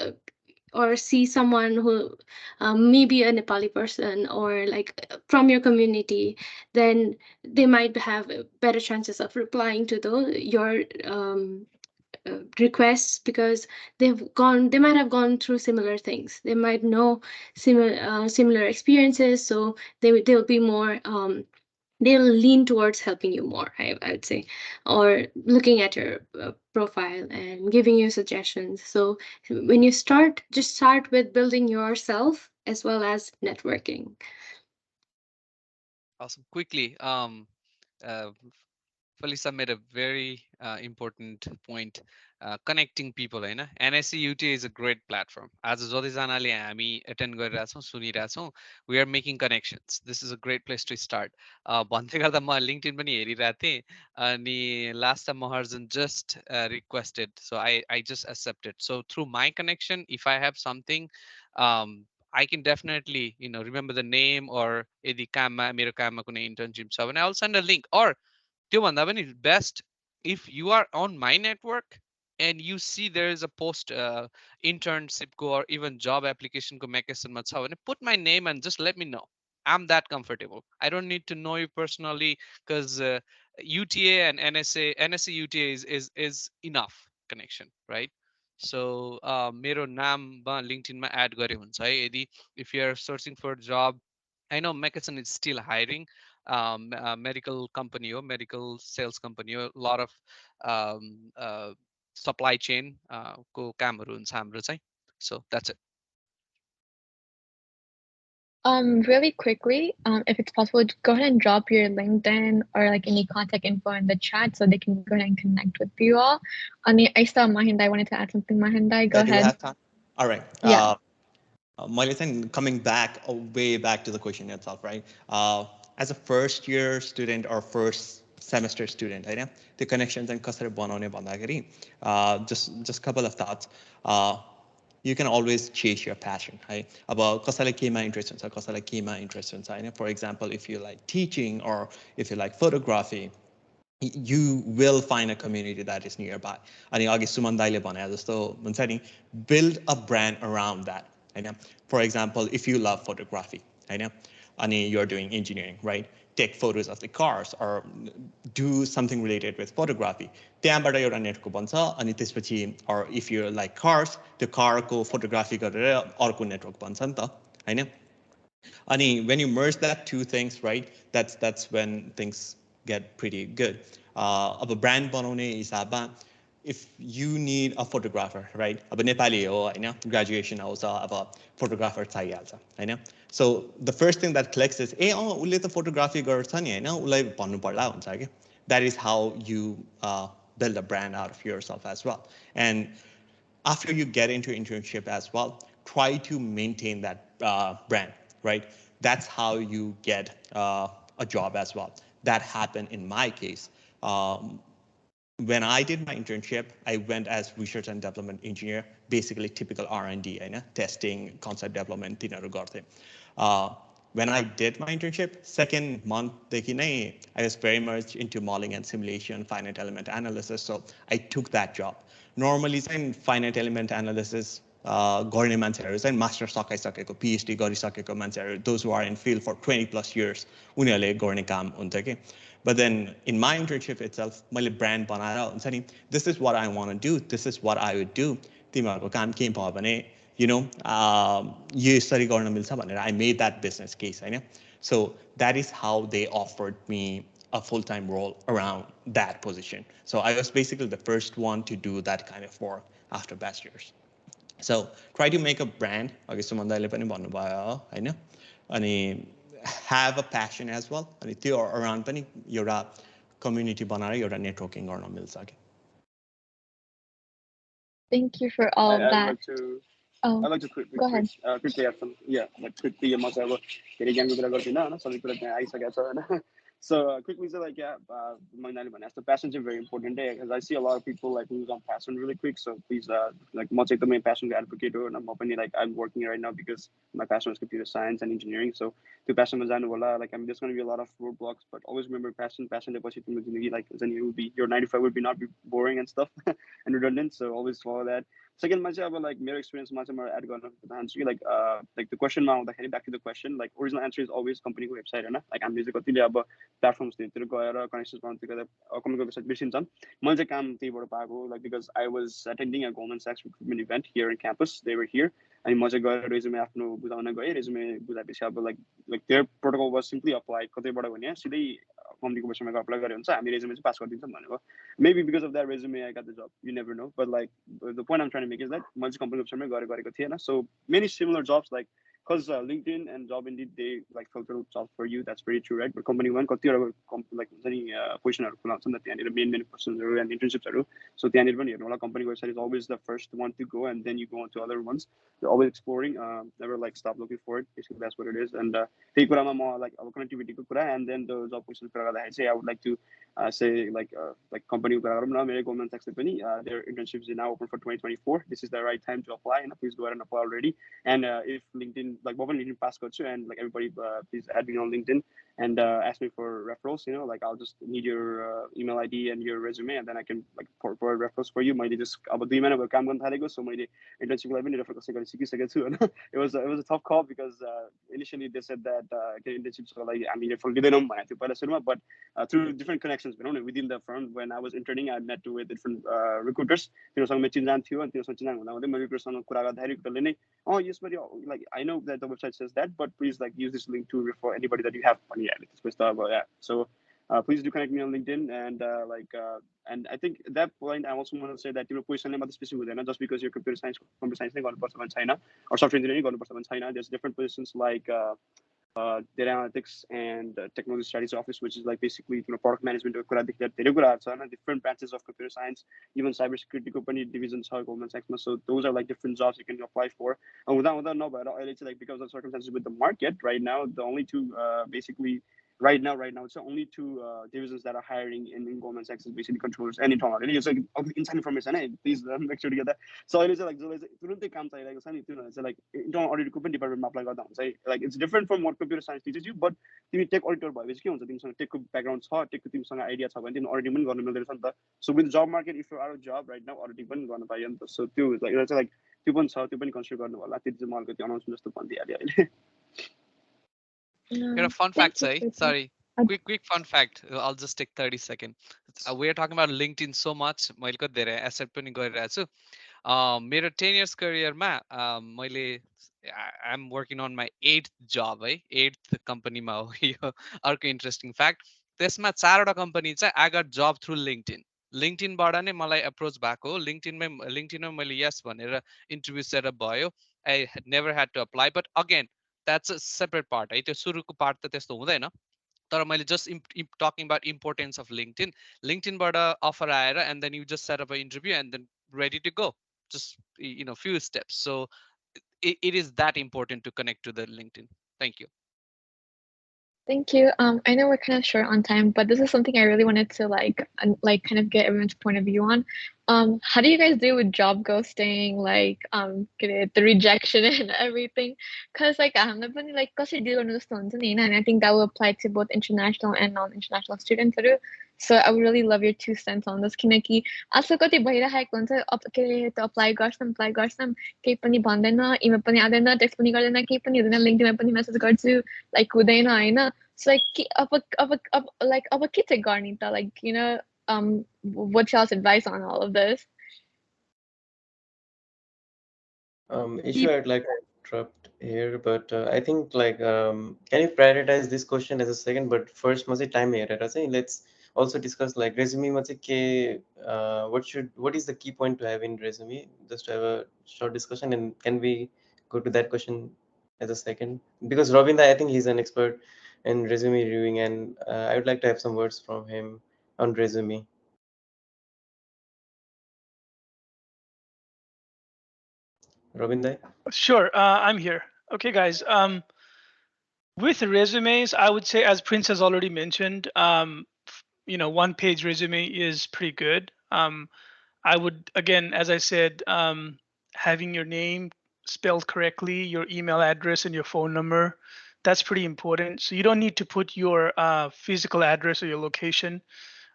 or see someone who maybe a Nepali person or like from your community, then they might have better chances of replying to your requests, because they might have gone through similar things. They might know similar experiences, so they'll be more they'll lean towards helping you more, I would say, or looking at your profile and giving you suggestions. So when you start, just start with building yourself as well as networking. Awesome. Quickly, Felisa made a very important point. connecting people होइन NSA UTA is a great platform आज जतिजनाले हामी attend गरिरहेछौँ सुनिरहेछौँ we are making connections this is a great place to start भन्दै गर्दा म लिङ्क्डइन पनि हेरिरहेको थिएँ अनि last time Maharjan just requested so I just accepted so through my connection if I have something I can definitely remember the name or यदि काममा मेरो काममा कुनै internship छ भने I'll send a link or त्यो भन्दा पनि best if you are on my network and you see there is a post internship go or even job application go vacation ma cha bhane put my name and just let me know I'm that comfortable I don't need to know you personally because UTA and NSA UTA is enough connection right so मेरो नाम LinkedIn मा add गरे हुन्छ है यदि if you are searching for a job I know Mckesson is still hiring medical company or medical sales company a lot of supply chain को कामहरु हुन्छ हाम्रो चाहिँ so that's it Really quickly, if it's possible, go ahead and drop your LinkedIn or like any contact info in the chat so they can go ahead and connect with you all. I saw Mahindai wanted to add something. Mahindai, go ahead. All right. Yeah. Coming back, way back to the question itself, right? As a first year student or first semester student, right? The connections and कसरी बनाउने भन्दाखेरि just couple of thoughts. You can always chase your passion, right? About कसैलाई केमा interest हुन्छ, कसैलाई केमा interest हुन्छ, होइन? For example, if you like teaching or if you like photography, you will find a community that is nearby. अनि अघि सुमन दाइले भने जस्तो हुन्छ नि, build a brand around that, होइन? For example, if you love photography, होइन? अनि you're doing engineering, right? Take photos of the cars or do something related with photography. त्यहाँबाट एउटा नेटवर्क बन्छ अनि त्यसपछि or if you like cars, त्यो कारको photography गरेर अर्को नेटवर्क बन्छ नि त, होइन? अनि when you merge that two things, right? That's when things get pretty good. अब brand बनाउने हिसाबमा if you need a photographer, right? अब नेपाली हो हैन, graduation आउँछ, अब photographer चाहिहाल्छ Hahn. So the first thing that clicks is उसले त photography गर्छ नि हैन, उलाई भन्नु पर्ला हुन्छ के. That is how you build a brand out of yourself as well. And after you get into internship as well, try to maintain that brand, right? That's how you get a job as well. That happened in my case. When I did my internship, I went as research and development engineer, basically typical R&D, testing, concept development, when I did my internship, second month, I was very much into modeling and simulation, finite element analysis, so I took that job. Normally, in finite element analysis, गर्ने मान्छेहरु चाहिँ master सकाइसकेको PhD गरिसकेको मान्छेहरु, those who are in field for 20 plus years, उनीहरुले गर्ने काम हुन्छ के. But then in my internship itself, मैले brand बनाएर हुन्छ नि, this is what I want to do, this is what I would do. तिमीहरुको काम के भयो भने, you know, यो यसरी गर्न मिल्छ भनेर I made that business case, Hahn? So that is how they offered me a full-time role around that position. So I was basically the first one to do that kind of work after bachelor's. So try to make a brand, अघि सुमन दाइले पनि भन्नुभयो हैन? अनि have a passion as well. अनि त्यो around पनि एउटा community बनाएर एउटा networking गर्न मिल्छ के. Thank you for all of that. I'd like to quickly add some, quickly So quickly, so the passions are very important day because I see a lot of people like lose on passion really quick. So please, like much like the main passion advocate, and I'm hoping like I'm working right now because my passion is computer science and engineering. So the passion was like I'm just going to be a lot of roadblocks, but always remember passion. Like then you will be your 95 would be not be boring and stuff and redundant. So always follow that. Second, much about like mere experience, much more add on the answer. Like the question now, like back to the question, like original answer is always company website, and like I'm music platforms connections like because I was attending a Goldman Sachs recruitment event here in campus. They were here and resume resume like their protocol was simply applied maybe because of that resume I got the job. You never know. But like the point I'm trying to make is that company so many similar jobs like because LinkedIn and job indeed they like filter out jobs for you. That's very true, right? But company one like any position that they need main persons and internships. So they need one company website is always the first one to go, and then you go on to other ones. They're always exploring. Never like stop looking for it. Basically, that's what it is. And hey, more like our connectivity and then the job position. Say I would like to say like company Goldman Sachs company. Their internships are now open for 2024. This is the right time to apply, and please go ahead and apply already. And if LinkedIn like LinkedIn pass and like everybody please add me on LinkedIn and ask me for referrals. Like I'll just need your email ID and your resume, and then I can like provide referrals for you. मैले just अब 2 महिना भयो काम गर्न थालेको, so मैले internship लागि पनि refer गर्न सिकिसकेको छु हैन. It was a tough call because initially they said that internships are like हामी refer दिदैनौं भनेको थियो पहिला सुरुमा, but through different connections within the firm when I was interning I met with different recruiters. तिनीसँग मेरो चिन्जान थियो अनि तिनीसँग चिन्जान हुँदा हुँदै मैले recruiterसँग कुरा गर्दाखेरि recruiterले नै यसमा like I know that the website says that, but please like use this link to refer anybody that you have money at this. So please do connect me on LinkedIn and I think at that point I also want to say that position about the specific just because you're computer science गर्नुपर्छ भन्छ छैन or software engineering गर्नुपर्छ भन्छ छैन. There's different positions like data analytics and technology strategy office, which is like basically product management different branches of computer science, even cybersecurity company divisions are Goldman Sachs. So those are like different jobs you can apply for. And without like because of circumstances with the market right now, the only two basically right now it's the only two divisions that are hiring in Goldman Sachs is basically controllers and internal. And it's like inside information, hey, please make sure to get that. So it is like it's like internal audit department apply like it's different from what computer science teaches you, but you take auditor by which take background take idea auditing government. So with the job market, if you're out of job right now, auditing gonna buy so too like it's like consider announcement just to Here a fun fact, sorry. Quick fun fact. I'll just take 30 seconds. We're talking about LinkedIn so much. मैले कति धेरै asset पनि गरिरहेको छु. मेरो 10 years career मा मैले I'm working on my 8th job है. 8th company मा हो यो अर्को interesting fact. त्यसमा 4वटा company चाहिँ I got job through LinkedIn. LinkedIn बाट नै मलाई approach भएको. LinkedIn मा मैले yes भनेर interview setup भयो. I never had to apply, but again that's a separate part है. त्यो सुरुको part त त्यस्तो हुँदैन. तर मैले just talking about importance of LinkedIn. LinkedIn बाट offer आएर and then you just set up an interview and then ready to go. Just few steps. So it is that important to connect to the LinkedIn. Thank you. Thank you. I know we're kind of short on time, but this is something I really wanted to like kind of get everyone's point of view on. How do you guys deal with job ghosting, like the rejection and everything? Because like I'm not like deal and I think that will apply to both international and non-international students. So I would really love your 2 cents on this. किनकि आजकल कति भइरहेको हुन्छ त apply गर्छौँ केही पनि भन्दैन, इमेल पनि आउँदैन, टेक्स्ट पनि गर्दैन, केही पनि हुँदैन, लिङ्क्डइनमा पनि मेसेज गर्छु लाइक हुँदैन हैन. So like अब के चाहिँ गर्ने त, like what's y'all's advice on all of this? Issue I'd like to interrupt here, but I think like can you prioritize this question as a second? But first, time here. Let's also discuss like resume. What is the key point to have in resume? Just to have a short discussion, and can we go to that question as a second? Because Robinda, I think he's an expert in resume reviewing, and I would like to have some words from him on resume. Robinda? Sure, I'm here. Okay, guys. With resumes, I would say, as Prince has already mentioned, 1-page resume is pretty good. I would, again, as I said, having your name spelled correctly, your email address and your phone number, that's pretty important. So you don't need to put your physical address or your location.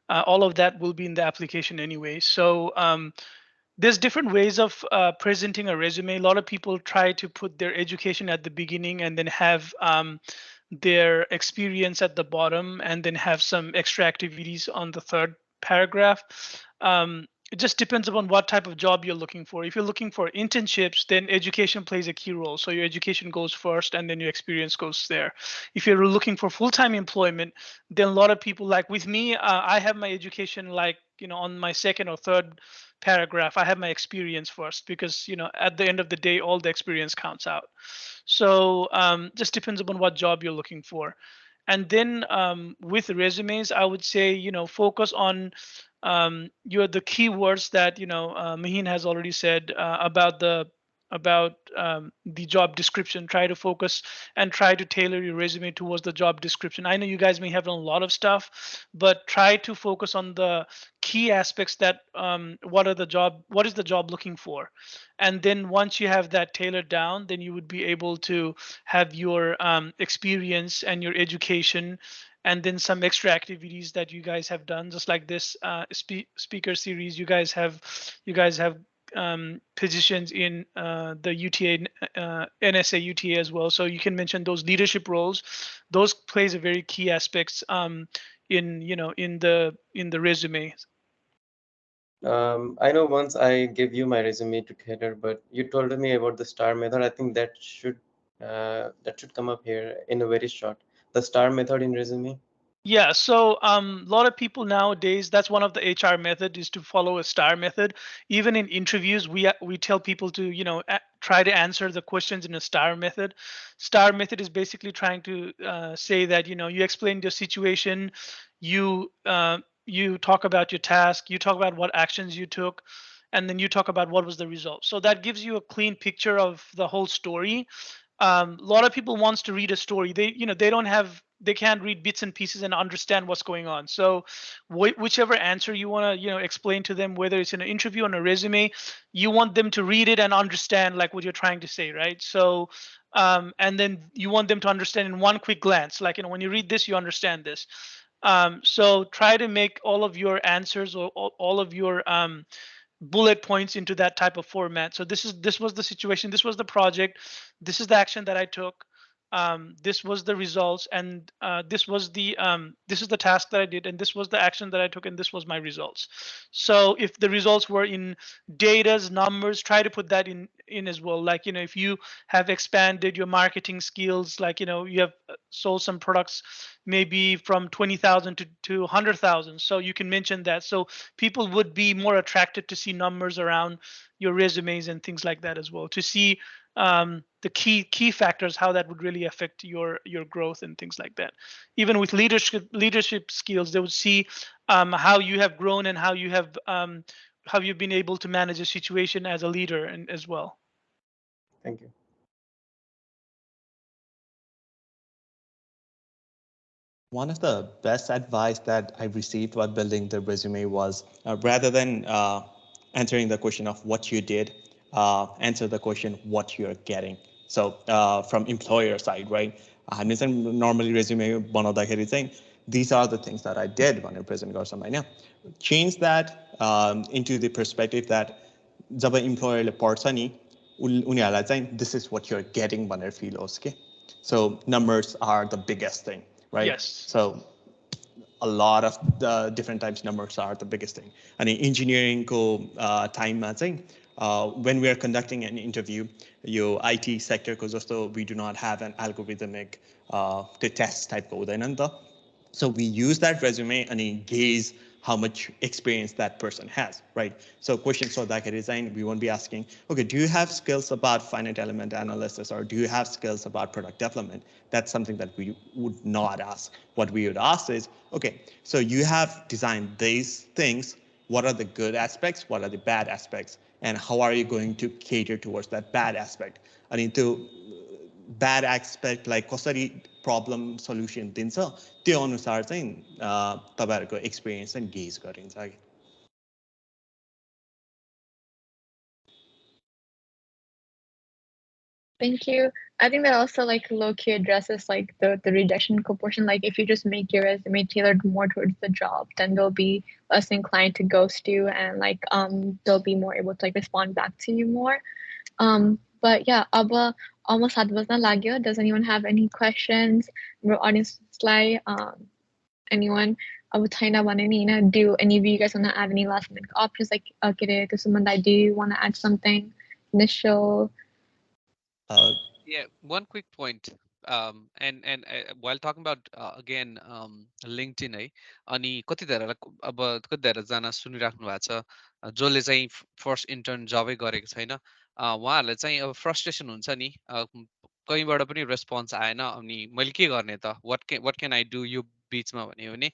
All of that will be in the application anyway. So there's different ways of presenting a resume. A lot of people try to put their education at the beginning and then have their experience at the bottom and then have some extra activities on the third paragraph. It just depends upon what type of job you're looking for. If you're looking for internships, then education plays a key role. So your education goes first and then your experience goes there. If you're looking for full-time employment, then a lot of people, like with me, I have my education like, on my second or third paragraph, I have my experience first, because at the end of the day, all the experience counts out. So just depends upon what job you're looking for. And then with resumes, I would say focus on the keywords that Mahin has already said about the job description. Try to focus and try to tailor your resume towards the job description. I know you guys may have done a lot of stuff, but try to focus on the key aspects that what is the job looking for. And then once you have that tailored down, then you would be able to have your experience and your education, and then some extra activities that you guys have done, just like this speaker series. You guys have positions in the UTA NSA UTA as well, so you can mention those leadership roles. Those plays a very key aspects in the resume. I know once I gave you my resume to cater, but you told me about the star method. I think that should come up here in a very short. The star method in resume. Yeah, so a lot of people nowadays, that's one of the HR method, is to follow a star method. Even in interviews, we tell people to try to answer the questions in a star method. Star method is basically trying to say that you explained your situation, you talk about your task, you talk about what actions you took, and then you talk about what was the result. So that gives you a clean picture of the whole story. A lot of people wants to read a story. They can't read bits and pieces and understand what's going on. So whichever answer you want to explain to them, whether it's in an interview or a resume, you want them to read it and understand like what you're trying to say, right? So and then you want them to understand in one quick glance, like when you read this, you understand this. So try to make all of your answers, or all of your bullet points into that type of format. So this was the situation, this was the project, this is the action that I took, this was the results, and this is the task that I did, and this was the action that I took, and this was my results. So if the results were in datas, numbers, try to put that in as well. Like if you have expanded your marketing skills, like you have sold some products maybe from 20,000 to 100,000, so you can mention that, so people would be more attracted to see numbers around your resumes and things like that as well, to see the key factors, how that would really affect your growth and things like that. Even with leadership skills, they would see how you have grown and how you've been able to manage a situation as a leader and as well. Thank you. One of the best advice that I received while building the resume was rather than answering the question of what you did, answer the question what you're getting. So from employer side, right? Normally resume बनाउँदाखेरि चाहिँ these are the things that I did when I present गर्छौँ हैन. Change that into the perspective that जब employer ले पढ्छ नि उनीहरूलाई चाहिँ this is what you're getting भनेर feel होस् के. So numbers are the biggest thing. Right? Yes. So a lot of the different types numbers are the biggest thing. And in engineering time when we are conducting an interview, your IT sector we do not have an algorithmic test type code. So we use that resume and gauge how much experience that person has, right? So questions for that design, we won't be asking, okay, do you have skills about finite element analysis, or do you have skills about product development? That's something that we would not ask. What we would ask is, okay, so you have designed these things. What are the good aspects? What are the bad aspects? And how are you going to cater towards that bad aspect? To bad aspect like कसरी problem solution दिन्छ त्यो अनुसार चाहिँ तपाईहरुको experience and gauge गरिन्छ. Thank you. I think that also like low-key addresses like the rejection portion. Like if you just make your resume tailored more towards the job, then they'll be less inclined to ghost you, and like they'll be more able to like respond back to you more. But yeah, अब almost 7 बज्न लाग्यो. Does anyone have any questions? Our audience slide. Anyone? अब छैन भने नि हैन, do any of you guys want to add any last minute options, like के अरे त्यो सुमन, do you want to add something initial? Yeah, one quick point. and while talking about again LinkedIn है अनि कति धेरैलाई अब कति धेरैजना सुनिराख्नु भएको छ जसले चाहिँ फर्स्ट इन्टर्न जबै गरेको छैन उहाँहरूलाई चाहिँ अब फ्रस्ट्रेसन हुन्छ नि कहीँबाट पनि रेस्पोन्स आएन अनि मैले के गर्ने त what can I do यो बिचमा भन्यो भने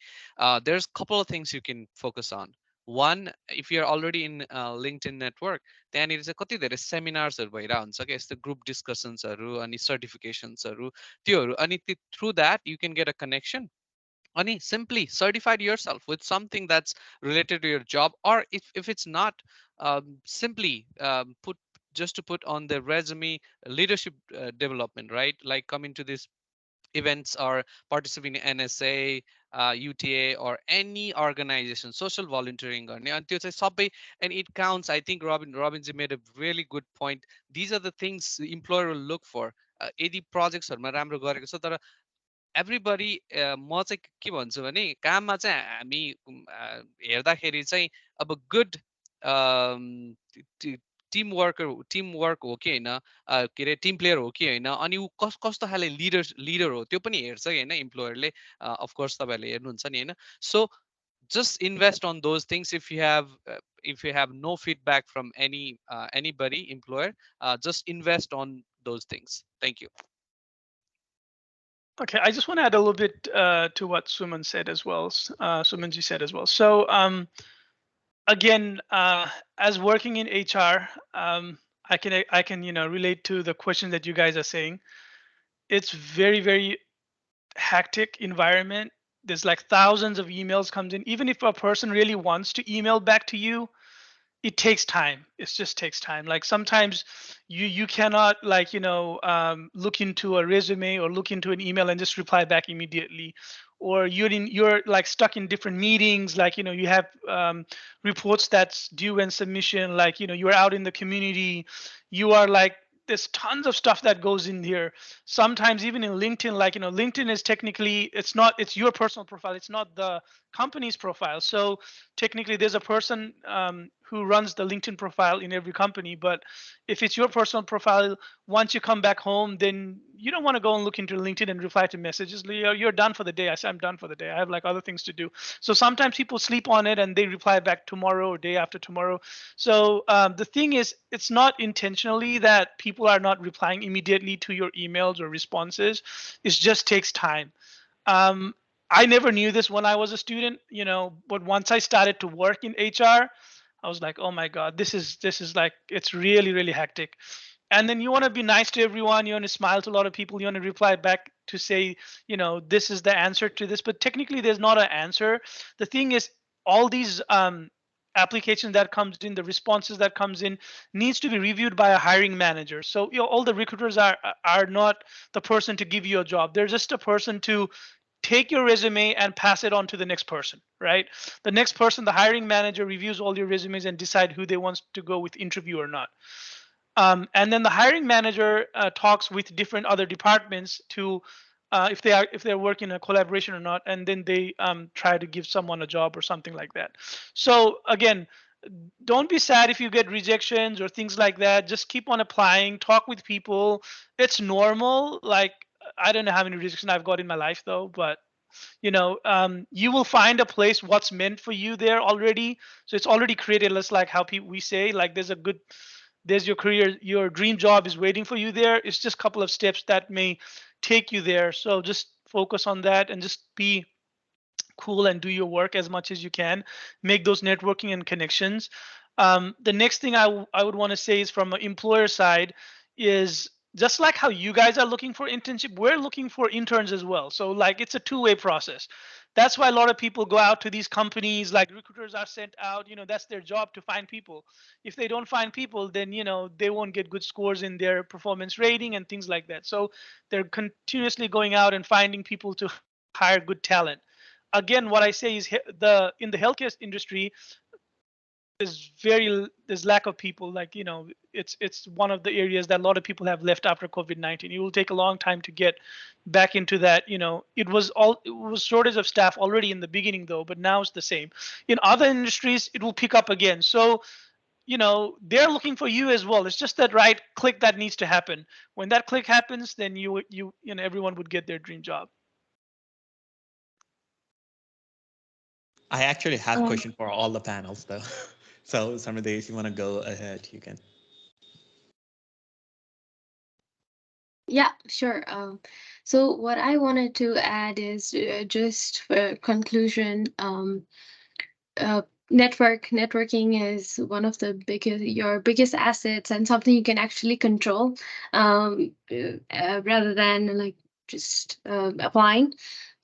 there's couple of things you can focus on. One, if you're already in LinkedIn network, त्यहाँनिर चाहिँ कति धेरै सेमिनार्सहरू भइरहेको हुन्छ क्या यस्तो ग्रुप डिस्कसन्सहरू अनि सर्टिफिकेसन्सहरू त्योहरू अनि through that you can get a connection. Ani simply certify yourself with something that's related to your job, or if it's not, simply put just to put on the resume leadership development, right? Like coming to these events or participating in NSA, UTA, or any organization, social volunteering, and it counts. I think Robinji made a really good point. These are the things the employer will look for. यदि प्रोजेक्ट्सहरूमा राम्रो गरेको छ तर everybody म चाहिँ के भन्छु भने काममा चाहिँ हामी हेर्दाखेरि चाहिँ अब गुड टिम वर्क हो कि होइन के अरे टिम प्लेयर हो कि होइन अनि ऊ कस्तो खाले लिडर हो त्यो पनि हेर्छ होइन इम्प्लोयरले अफकोर्स तपाईँहरूले हेर्नुहुन्छ नि होइन सो just invest on those things if you have no feedback from anybody employer just invest on those things. Thank you. Okay, I just want to add a little bit to what Suman said as well. Sumanji said as well. So again, as working in HR, I can relate to the question that you guys are saying. It's very hectic environment. There's like thousands of emails comes in. Even if a person really wants to email back to you, it takes time. It just takes time. Like sometimes you cannot like look into a resume or look into an email and just reply back immediately, or you're like stuck in different meetings. Like you have reports that's due and submission. Like you're out in the community. You are like there's tons of stuff that goes in here. Sometimes even in LinkedIn, like LinkedIn is technically it's your personal profile. It's not the company's profile. So technically there's a person who runs the LinkedIn profile in every company. But if it's your personal profile, once you come back home, then you don't want to go and look into LinkedIn and reply to messages. You're done for the day. I say I'm done for the day. I have like other things to do. So sometimes people sleep on it and they reply back tomorrow or day after tomorrow. So the thing is, it's not intentionally that people are not replying immediately to your emails or responses. It just takes time. I never knew this when I was a student, but once I started to work in HR, I was like, oh my God, this is like, it's really hectic. And then you want to be nice to everyone. You want to smile to a lot of people. You want to reply back to say, this is the answer to this. But technically, there's not an answer. The thing is, all these applications that comes in, the responses that comes in, needs to be reviewed by a hiring manager. So all the recruiters are not the person to give you a job. They're just a person to take your resume and pass it on to the next person, right? The next person, the hiring manager, reviews all your resumes and decide who they want to go with interview or not. And then the hiring manager talks with different other departments to if they're working in a collaboration or not, and then they try to give someone a job or something like that. So again, don't be sad if you get rejections or things like that. Just keep on applying, talk with people. It's normal. Like I don't know how many rejections I've got in my life though, but you will find a place what's meant for you there already. So it's already created. Let's like how we say like there's your career, your dream job is waiting for you there. It's just a couple of steps that may take you there. So just focus on that and just be cool and do your work as much as you can. Make those networking and connections. The next thing I would want to say is from an employer side is just like how you guys are looking for internship, we're looking for interns as well. So like it's a two-way process. That's why a lot of people go out to these companies, like recruiters are sent out, that's their job to find people. If they don't find people, then, they won't get good scores in their performance rating and things like that. So they're continuously going out and finding people to hire good talent. Again, what I say is in the healthcare industry, there's lack of people. Like it's one of the areas that a lot of people have left after COVID-19. It will take a long time to get back into that. It was shortage of staff already in the beginning though, but now it's the same. In other industries, it will pick up again. So they're looking for you as well. It's just that right click that needs to happen. When that click happens, then everyone would get their dream job. I actually have a question for all the panels though. So some of these, you want to go ahead, you can. Yeah, sure. So what I wanted to add is just for conclusion, networking is one of the your biggest assets and something you can actually control, rather than like just applying.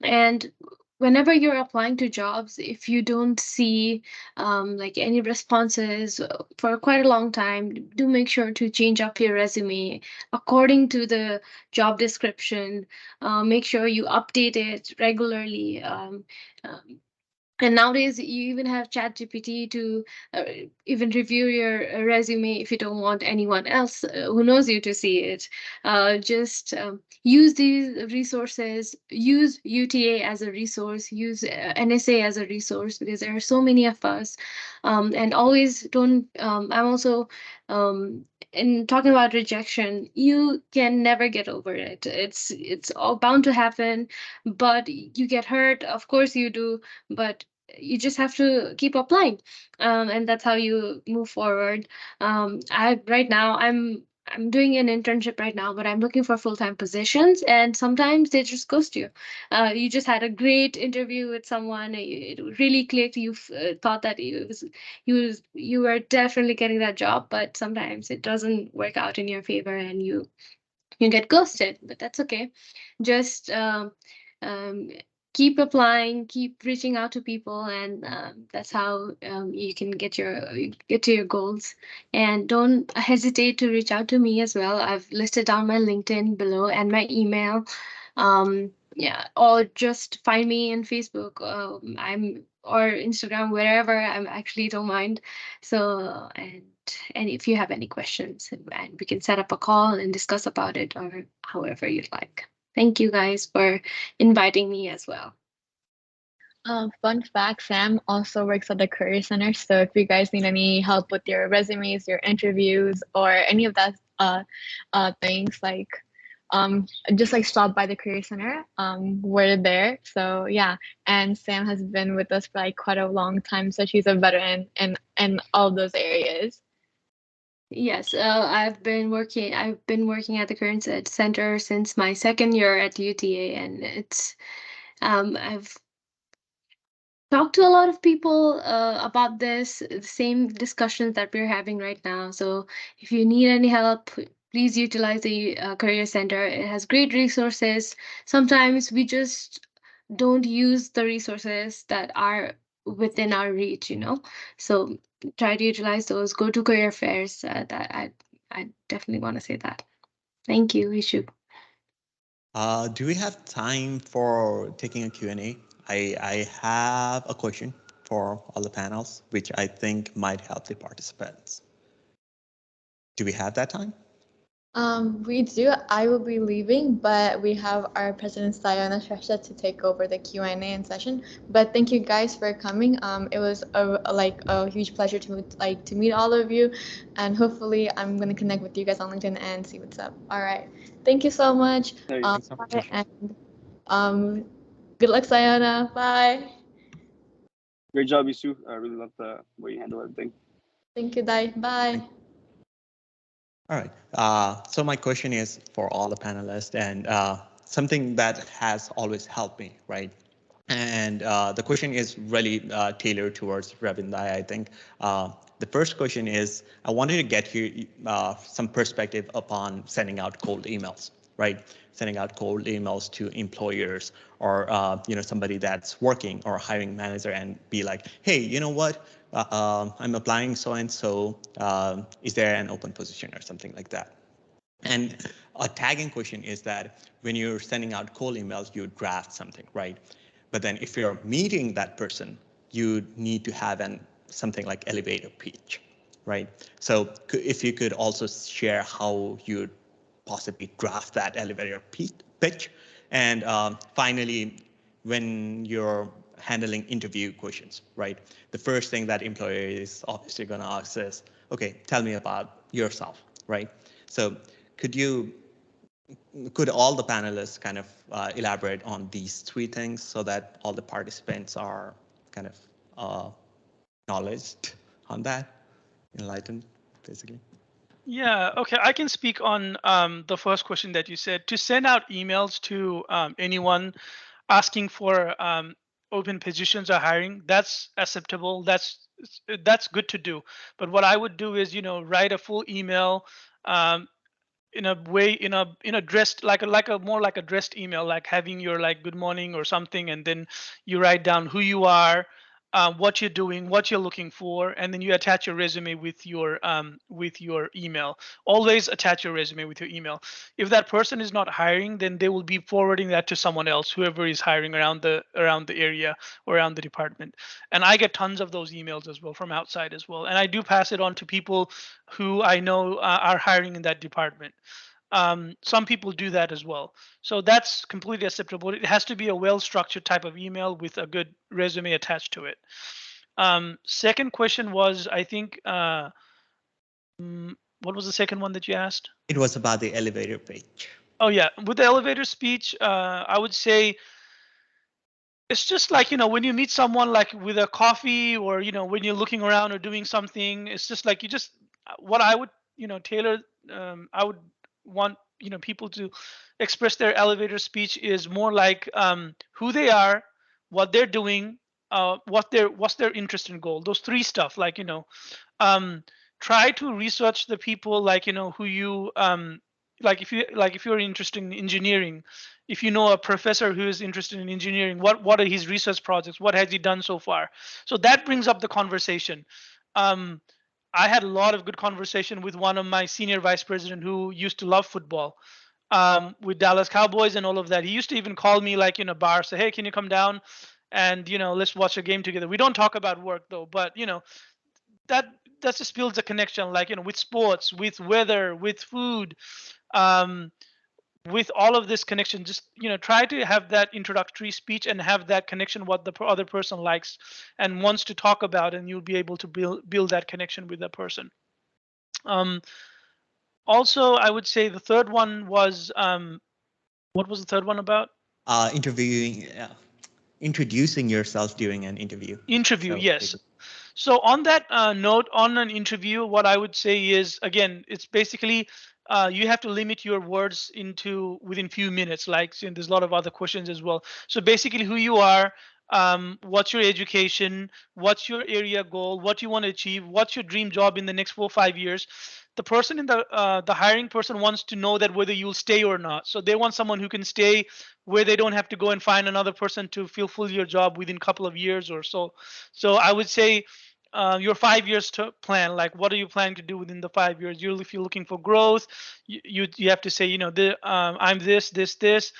And whenever you're applying to jobs, if you don't see like any responses for quite a long time, do make sure to change up your resume according to the job description. Make sure you update it regularly. And nowadays, you even have ChatGPT to uh, even review your resume if you don't want anyone else who knows you to see it. Just use these resources, use UTA as a resource, use NSA as a resource, because there are so many of us. And always don't, I'm also, in talking about rejection, you can never get over it. It's all bound to happen, but you get hurt, of course you do, but you just have to keep applying, and that's how you move forward. I right now I'm doing an internship right now, but I'm looking for full-time positions, and sometimes they just ghost you. You just had a great interview with someone, it really clicked, you thought that you were definitely getting that job, but sometimes it doesn't work out in your favor, and you get ghosted, but that's okay. Just um, keep applying, keep reaching out to people, and that's how you can get to your goals. And don't hesitate to reach out to me as well. I've listed down my LinkedIn below and my email. Yeah, or just find me in Facebook. I'm or Instagram, wherever. I'm actually don't mind. So and if you have any questions, and we can set up a call and discuss about it, or however you'd like. Thank you guys for inviting me as well. Fun fact, Sam also works at the Career Center. So if you guys need any help with your resumes, your interviews, or any of that things, like just like stop by the Career Center. We're there. So yeah, and Sam has been with us for like quite a long time, so she's a veteran in all those areas. Yes, I've been working at the Career Center since my second year at UTA, and it's I've talked to a lot of people about the same discussions that we're having right now. So if you need any help, please utilize the Career Center. It has great resources. Sometimes we just don't use the resources that are within our reach, So try to utilize those. Go to career fairs. That I definitely want to say that. Thank you, Ishu. Do we have time for taking a Q&A? I have a question for all the panels, which I think might help the participants. Do we have that time? We do. I will be leaving, but we have our president Sayona Shrestha to take over the Q&A and session. But thank you guys for coming. It was a huge pleasure to meet all of you, and hopefully I'm gonna connect with you guys on LinkedIn and see what's up. All right. Thank you so much. Thanks so much. And good luck, Sayona. Bye. Great job, Ishu. I really love the way you handle everything. Thank you, Dai. Bye. All right. So my question is for all the panelists, and something that has always helped me, right? And the question is really tailored towards Ravindai, I think. The first question is, I wanted to get you some perspective upon sending out cold emails, right? Sending out cold emails to employers, or somebody that's working or hiring manager, and be like, hey, you know what? I'm applying so-and-so. Is there an open position or something like that? And a tagging question is that when you're sending out cold emails, you draft something, right? But then if you're meeting that person, you need to have something like elevator pitch, right? So if you could also share how you possibly draft that elevator pitch. And finally, when you're handling interview questions, right? The first thing that employer is obviously going to ask is, okay, tell me about yourself, right? So could all the panelists kind of elaborate on these three things so that all the participants are kind of knowledged on that, enlightened, basically? Yeah, okay. I can speak on the first question that you said. To send out emails to anyone asking for open positions or hiring, that's acceptable. That's good to do. But what I would do is, write a full email, um, in a way, in a dressed, like a more like a dressed email, like having your like good morning or something, and then you write down who you are, what you're doing, what you're looking for, and then you attach your resume with your email. Always attach your resume with your email. If that person is not hiring, then they will be forwarding that to someone else, whoever is hiring around the area or around the department. And I get tons of those emails as well from outside as well, and I do pass it on to people who I know are hiring in that department. Some people do that as well. So that's completely acceptable. It has to be a well-structured type of email with a good resume attached to it. Second question was, I think, what was the second one that you asked? It was about the elevator pitch. Oh yeah, with the elevator speech, I would say it's just like, when you meet someone like with a coffee, or when you're looking around or doing something, it's just like, you just what I would, tailor, I would want, people to express their elevator speech is more like, who they are, what they're doing, what's their interest and goal, those three stuff, like, um try to research the people, like, who you, like if you're interested in engineering, if you know a professor who is interested in engineering, what are his research projects, what has he done so far. So that brings up the conversation. um I had a lot of good conversation with one of my senior vice president who used to love football, with Dallas Cowboys and all of that. He used to even call me, like, in a bar, say, hey, can you come down and, let's watch a game together. We don't talk about work though, but that that just builds a connection, like, with sports, with weather, with food, um with all of this connection. Just, try to have that introductory speech and have that connection, what the other person likes and wants to talk about, and you'll be able to build that connection with that person. um Also, I would say the third one was, what was the third one about? Interviewing, introducing yourself during an interview. Interview, So yes. So on that note, on an interview, what I would say is, again, it's basically, you have to limit your words into within few minutes. Like, so there's a lot of other questions as well. So basically, who you are, what's your education, what's your area goal, what you want to achieve, what's your dream job in the next 4 or 5 years. The person in the hiring person wants to know that whether you'll stay or not. So they want someone who can stay, where they don't have to go and find another person to fulfill your job within a couple of years or so. So I would say, your 5 years to plan, like, what are you planning to do within the 5 years? If you're looking for growth, you have to say, I'm this. This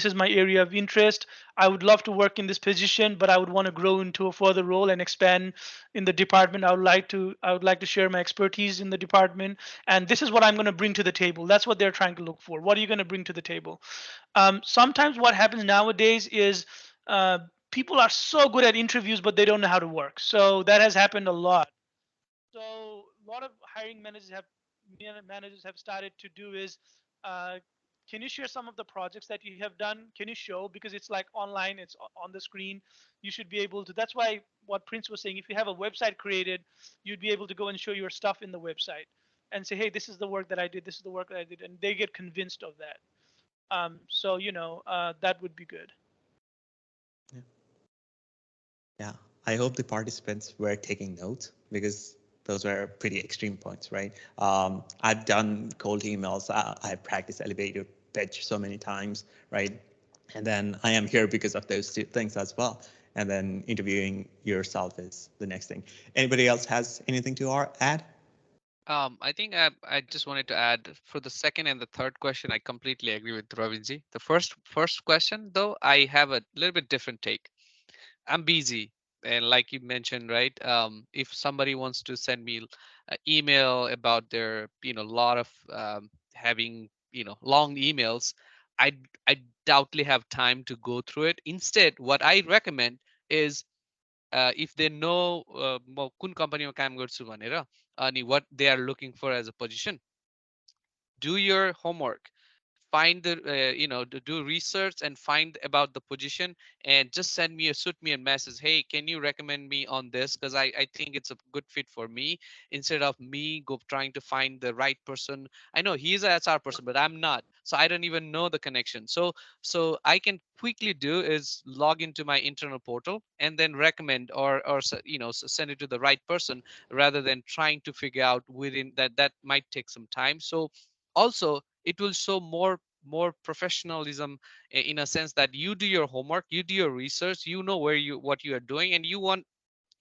is my area of interest. I would love to work in this position, but I would want to grow into a further role and expand in the department. I would like to share my expertise in the department, and this is what I'm going to bring to the table. That's what they're trying to look for. What are you going to bring to the table? Sometimes what happens nowadays is, people are so good at interviews, but they don't know how to work. So that has happened a lot. So a lot of hiring managers have started to do is, uh, can you share some of the projects that you have done? Can you show, because it's like online, it's on the screen. You should be able to. That's why what Prince was saying. If you have a website created, you'd be able to go and show your stuff in the website and say, hey, this is the work that I did. This is the work that I did, and they get convinced of that. So that would be good. Yeah, I hope the participants were taking notes, because those were pretty extreme points, right? I've done cold emails. I've practiced elevator pitch so many times, right? And then I am here because of those two things as well. And then interviewing yourself is the next thing. Anybody else has anything to add? I think I just wanted to add for the second and the third question. I completely agree with Ravinji. The first question, though, I have a little bit different take. I'm busy, and like you mentioned, right? If somebody wants to send me an email about their, lot of having, long emails, I doubtly have time to go through it. Instead, what I recommend is if they know म कुन कम्पनीमा काम गर्छु भनेर अनि what they are looking for as a position, do your homework, find the do research and find about the position, and just send me a shoot me a message, hey, can you recommend me on this, because I think it's a good fit for me, instead of me go trying to find the right person. I know he's a HR person, but I'm not, so I don't even know the connection. So I can quickly do is log into my internal portal and then recommend or send it to the right person, rather than trying to figure out within that might take some time. So also it will show more professionalism, in a sense that you do your homework, you do your research, you know where you what you are doing, and you want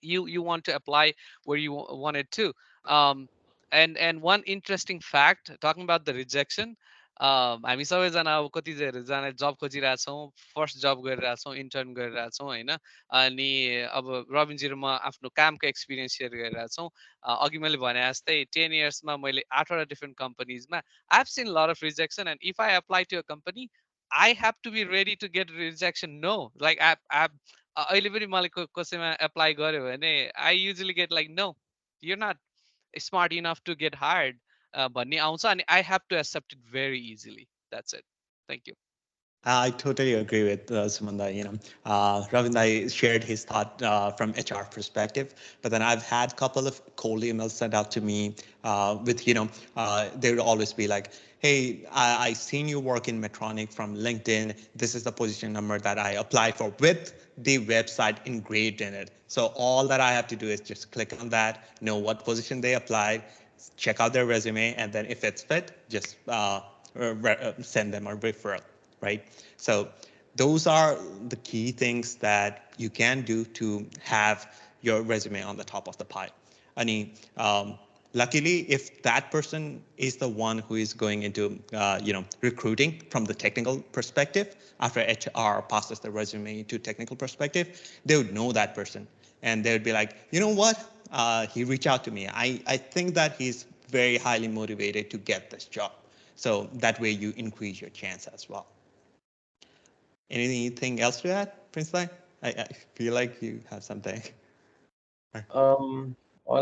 to apply where you wanted to. um and one interesting fact, talking about the rejection, हामी सबैजना अब कतिजना जब खोजिरहेछौँ, first जब गरिरहेछौँ, intern गरिरहेछौँ होइन। अनि अब रविनजी र म आफ्नो कामको एक्सपिरियन्स सेयर गरिरहेछौँ। अघि मैले भने जस्तै 10 इयर्समा मैले 8वटा different कम्पनीजमा I have seen lot of rejection, and if I apply to a company I have to be ready to get rejection. No, like अहिले पनि मैले कसैमा एप्लाई गर्यो भने I usually get like, no, you're not smart enough to get hired भन्ने आउँछ, अनि I have to accept it very easily. That's it. Thank you. I totally agree with Sumanda. Ravinder shared his thought from HR perspective, but then I've had a couple of cold emails sent out to me with, they would always be like, hey, I seen you work in Medtronic from LinkedIn. This is the position number that I applied for with the website engraved in it. So all that I have to do is just click on that, know what position they applied, check out their resume, and then if it's fit, just send them a referral, right? So those are the key things that you can do to have your resume on the top of the pile. Ani, luckily, if that person is the one who is going into recruiting from the technical perspective, after HR passes the resume to technical perspective, they would know that person, and they would be like, you know what? He reached out to me. I think that he's very highly motivated to get this job. So that way you increase your chance as well. Anything else to add, Prince Lai? I feel like you have something. All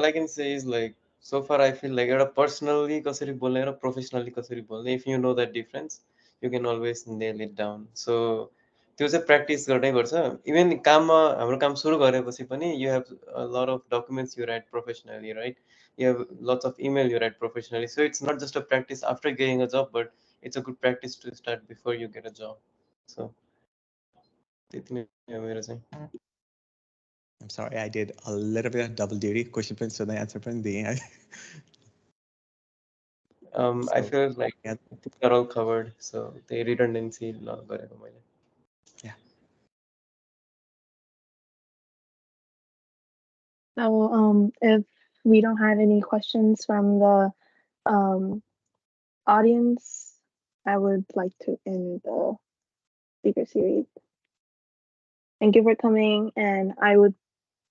I can say is like, so far I feel like personally कसरी बोल्ने र professionally कसरी बोल्ने, if you know that difference, you can always nail it down. So त्यो चाहिँ practice गर्नै पर्छ. Even काममा हाम्रो काम सुरु गरेपछि पनि you have a lot of documents you write professionally, right? You have lots of email you write professionally. So it's not just a practice after getting a job, but it's a good practice to start before you get a job. So त्यति नै हो मेरो चाहिँ. I'm sorry, I did a little bit of double duty. Question print, so the answer print. I feel like they're all covered, so the redundancy lot गरेको मैले. Yeah. So if we don't have any questions from the audience, I would like to end the speaker series. Thank you for coming, and I would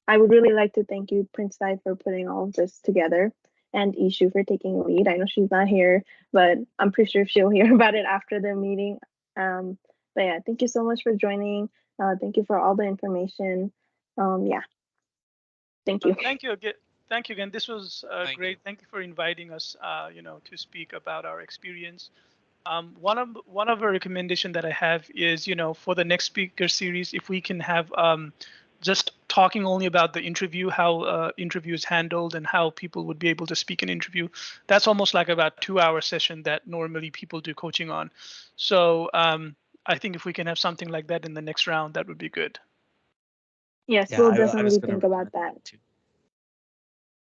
really like to thank you, Prince Sai, for putting all of this together, and Ishu for taking the lead. I know she's not here, but I'm pretty sure she'll hear about it after the meeting. But yeah, thank you so much for joining. Thank you for all the information. Yeah, thank you. Thank you again. Thank you again. This was great. Thank you for inviting us, to speak about our experience. One of a recommendation that I have is, for the next speaker series, if we can have just talking only about the interview, how interview is handled and how people would be able to speak an interview. That's almost like about 2-hour session that normally people do coaching on. So I think if we can have something like that in the next round, that would be good. Yes, Yeah, we'll definitely think about that.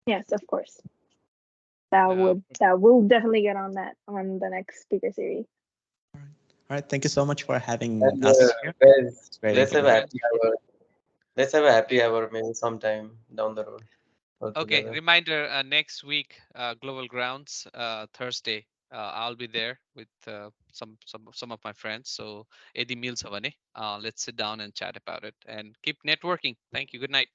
Yes, of course. That will definitely get on that on the next speaker series. All right. Thank you so much for having And, us here. guys, let's have a happy hour. Let's have a happy hour maybe sometime down the road. Okay, reminder, next week, Global Grounds, Thursday. I'll be there with some of my friends. So Eddie Mills let's sit down and chat about it and keep networking. Thank you. Good night.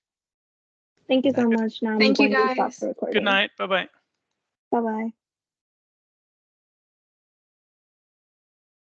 Thank you so much. Now Thank I'm you, going to stop guys. the recording. Good night. Bye-bye. Bye-bye.